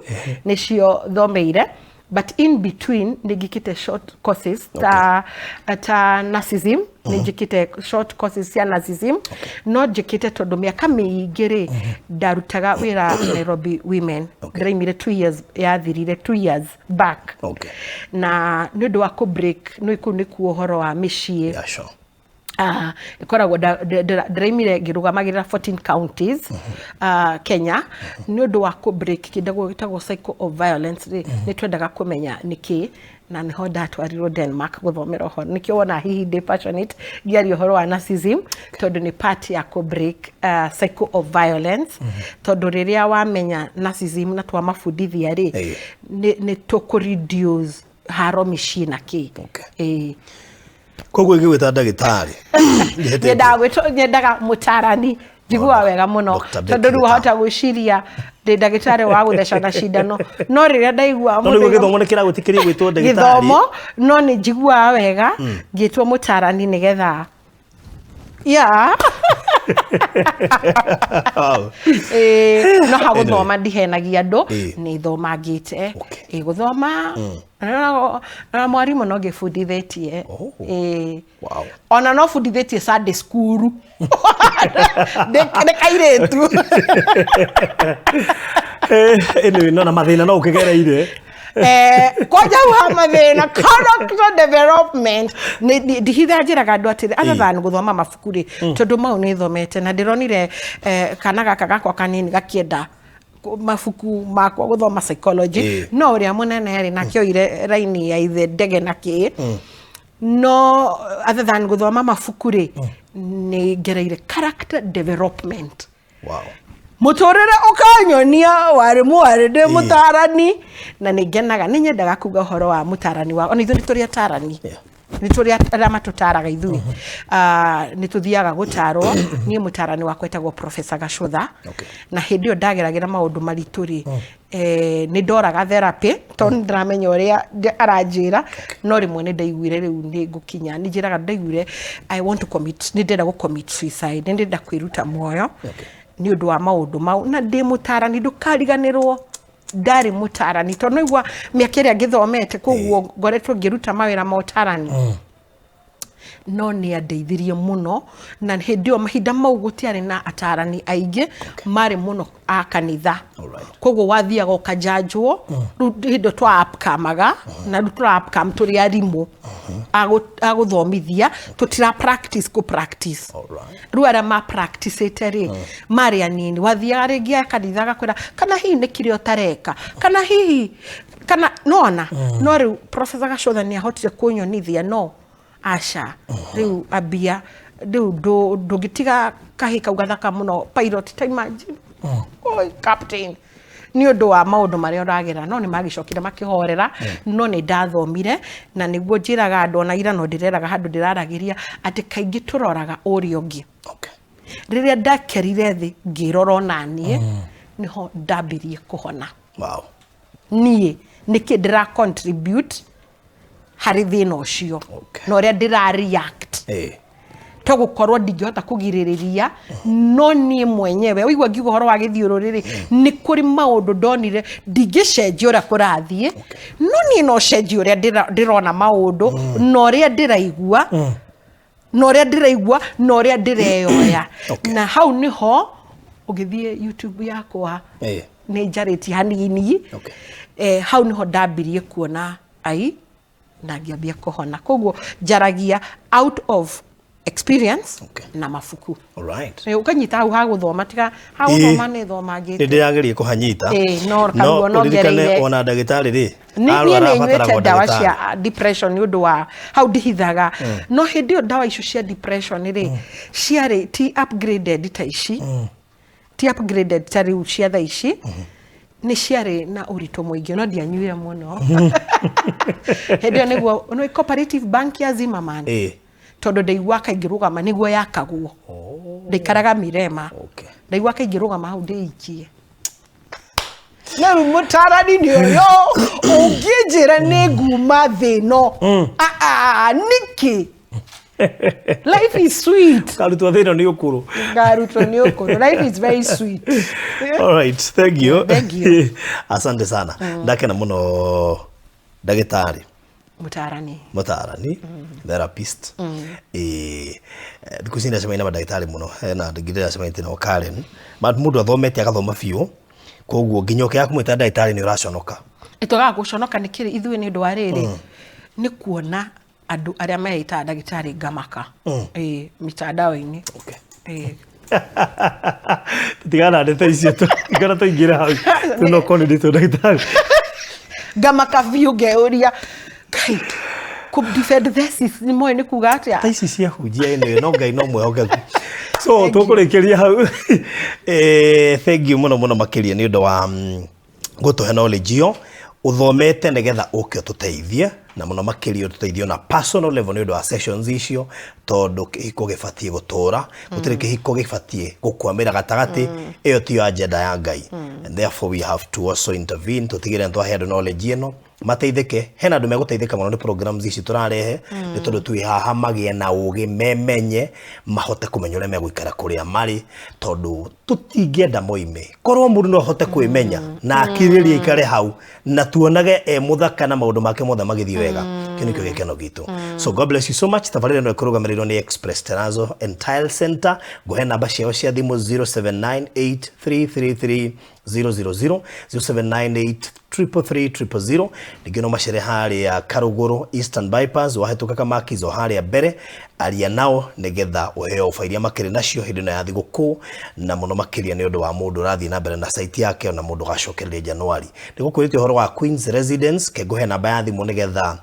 nicio thomeire but in between nigikite short courses ta narcissism nigikite short courses ya narcissism no jikite tondu miaka miingire ndarutaga wira Nairobi Women ndaimire 2 years yathirire 2 years back na nundu wa ku break no iku ni kuohoro wa mishie ikoragwo ndaimire ngirugamagira 14 counties Kenya ni undu wa ku break kindago gitagwo cycle of violence ni twendaga kumenya niki na niho ndatwarirwo Denmark guthomera ho nikio wona hihi ndi passionate giari horo wa narcissism tondu ni part ya ku break cycle of violence tondu riria wamenya narcissism na twa mafundithia ri ni to reduce haro mishina ki koguo igwita ndagitari nyendaga mutarani njigua wega muno tondu riu hota gwiciria ndi ndagitari wa gutheca na cindano no riria ndaigua no githomo nikira gutikiria gwitwo ndagitari githomo no ni njigua wega ngitwo mutarani nigetha no haguthoma ndihenagia andu ni thomangite guthoma na mwarimu no gifundithitie ona no fundithitie Sunday school ndekairetu ene no na mathina no ukigereire koja wa mathina character development ni hitha njiraga andu atire athan guthoma mabuku ri tondu mau ni thomete na ndironire kana gaka gakwa kanini gakienda mabuku makwa guthoma psychology no uria munene ri nakio ire raini ya ithe ndege na ki no athan guthoma mabuku ri ni ngereire character development mutorere ukanyonia wari mwari de mutarani na nigenaga ninyendaga kuga horo wa mutarani wa ona ithu nituri atarani ni turi ara matutaraga ithui ni tuthiaga gutarwo ni mutarani wa kwetagwo Professor Gacutha na hindi yo ndageragira maundu marituri ni ndoraga therapy to ndramenya uria aranjira no rimwe ni ndaiguire riu ni ngukinya ni njiraga ndaiguire I want to commit ni ndenda go commit suicide ni ndenda kwiruta moyo ni undu wa maundu mau na ndi mutarani ndukariganirwo ndari mutarani to no igwa miakeria ngithomete koguo ngoretwo ngiruta mawira ma utarani no ni andeithirie muno na hindi o mahinda mau gutiari na atarani aingi mari muno a kanitha koguo wathiaga ukajanjwo hindo twa upkamaga na twa upkam turi arimu aguthomithia tutira practice ru ara ma practice eteri mari anini wathiaga ringi kanitha gakwira kana hihi ni kiri utareka kana hihi kana nona no riu Professor Gacutha ni ahotire kunyonithia no asha riu abia riu ndugitiga kahika ugathaka muno pilot time imagine oi captain ni undu wa maundu maria uragera no ni magicokire makihorera no ni ndathomire na niguo njiraga andu ona ira no ndireraga handu ndiraragiria ati kaingi turoraga uri ungi riria ndakerire thi ngirora nanie niho ndabirie kuhona nie niki ndira contribute hari thina ucio no ria ndira react to gukorwo ndingihota kugiririria no ni mwenyewe wigwa ngiugo horo wa githiururiri ni kuri maundu ndonire ndingicenjia uria kurathie no ni no cenjia uria ndirona maundu no ria ndiraigua no ria ndireyoya na hau niho ugithie YouTube yakwa ni njariti hanini hau niho ndambirie kuona ai na ngiambia kuhona koguo njaragia out of experience na mafuku ukanyita hau haguthoma tiga haguthoma ni thoma ngite ndiragerie kuhanyita no ngereire ona ndagitari ri ni nywete dawa cia depression ni undu wa hau ndihithaga no hindi yo dawa icio cia depression ri ciari ti upgraded ta ici ti upgraded ta riu cia tha ici ni ciari na urito muingi no ndianyuire muno hindi niguo no cooperative bank ya Zimmerman todo ndaigua kaingirugama niguo yakagwo ndaikaraga Mirema ndaigua kaingirugama hau ndiikie na mutarani ni yo ungijira ni nguma thino niki life is sweet karutwa thino ni ukuru life is very sweet all right thank you asante sana ndakena muno ndagitari mutarani therapist because nda semaina madagitari muno na ndigirira semaina no Karen but mundu athomete agathoma fiu koguo nginyoke yaku mwita ndagitari ni uraconoka itoga guconoka ni kiri ithui ni ndwa riri ni kuona andu aria meita ndagitari ngamaka mitandao-ini tutigana ndete icio tukara tuingira hau tuno koni ndito ndagitari ngamaka fiu ngeuria kai ku defend this ni moyo ni kuga atia ta ici cia hujia ene no ngai no mwehokeku so tukurekeria hau thank you muno makiria ni undu wa gutuhe knowledge yo uthomete nigetha uke tuteithie na muno makiria tuteithio na personal level ni undu wa sessions icio tondu kihiko gifatie gutura gutire kihiko gifatie gukwamira gatagati iyo ti agenda ya ngai and therefore we have to also intervene tutigire ntwa head knowledge ino mateithike hena andu meguteithika muno ni programs ici turarehe ni tondu twi haha magie na ugi memenye mahote kumenya uria meguikara kuria mari tondu tutingienda moime korwo mundu no hote kwimenya na akiririe ikare hau na tuonage muthaka na maundu make mothe magithio wega kini kyo gikeno gitu so God bless you so much tabarira no kurugamiriro ni Express Tenazo and Tile Center gohe namba ciao cia thimu 0798333000 0798333000 ndigino machere hari ya Karuguru Eastern Bypass wahetuka kama kizo hari ya bere aria nao nigetha uheo fairia makiri nacio hindi na yathi guku na muno makiria ni undu wa mundu rathi na bere na site yake na mundu gacokereria January ndigukwirite horo wa Queen's Residence ke gohe namba ya thimu nigetha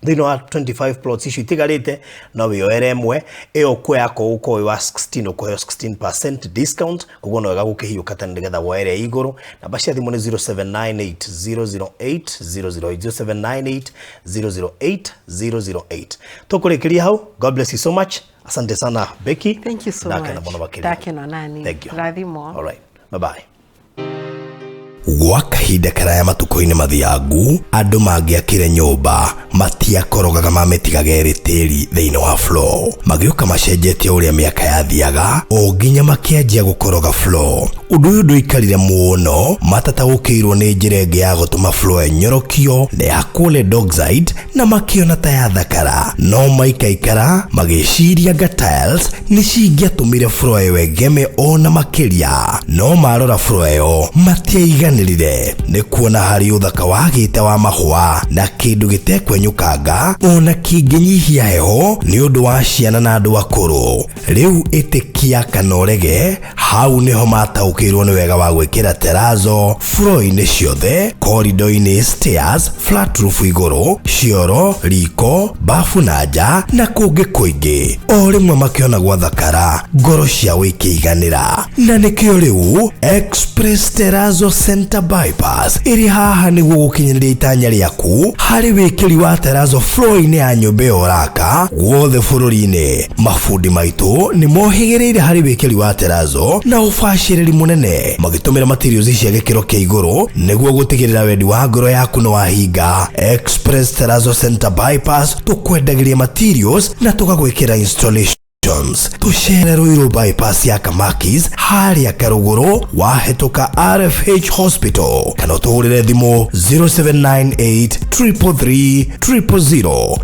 thino wa 25 plots icio itigarite no wioere emwe iyo kwa yako uko wa 16 uko 16% discount kugo no wega gukihiuka tani nigetha woere iguru na bacia thimu ni 0798008008 0798008008 tukurikiria hau. God bless you so much. Asante sana Becky. Thank you so much. Dake no nani. Thank you. Rathimo. All right. Bye bye. Gwa kahinda karaya matuko-inĩ mathiangu andũ mangĩakire nyũmba matiakorogaga mamĩtigaga tĩri thĩinĩ wa floor, magĩũka macenjetie ũrĩa mĩaka yathiaga o nginya makĩanjia gũkoroga floor. Ũndũ ũyũ ndũikarire mũno, matataũkĩirwo nĩ njĩra ĩngĩ ya gũtũma floor enyorokio na ya kũle dockside na makĩona ta yathakara, no maikaikara magĩciria nga tiles nĩ cingĩatũmire floor ĩyo ĩgeme ona makĩria, no marora floor ĩyo matiaiganĩrire nĩ kuona harĩ ũthaka wagĩte wa mahũa na kĩndũ gĩtekwenyũkanga ona kĩngĩnyihia heho nĩ ũndũ wa ciana na andũ akũrũ. Rĩu ĩtĩkia kana ũrege, hau nĩho mataũkĩirwo nĩ wega wa gwĩkĩra terazo floor-inĩ ciothe, corridor-inĩ, stairs, flat roof igũrũ, cioro, riko, bafu na nja na kũngĩ kũingĩ. O rĩmwe makĩona gwathakara, ngoro ciao ikĩiganĩra, na nĩkĩo rĩu Express Terazo Center Bypass ĩrĩ haha nĩguo gũkinyĩria itanya rĩaku harĩ wĩkĩri wa terazo floor-inĩ ya nyũmba ĩyo ũraka guothe bũrũri-inĩ. Mafundi maitũ nĩ mohĩgĩrĩire harĩ wĩkĩri wa terazo na ũbacĩrĩri mũnene, magĩtũmĩra materials cia gĩkĩro kĩa igũrũ nĩguo gũtigĩrĩra wendi wa ngoro yaku nĩ wahinga. Express Terazo Center Bypass tũkwendagĩria materials na tũgagwĩkĩra installation. Tuchere Ruiru bypass ya Kamakis harĩa Karuguru wahĩtũka RFH Hospital, kana ũtũhũrĩre thimũ 0798 333 000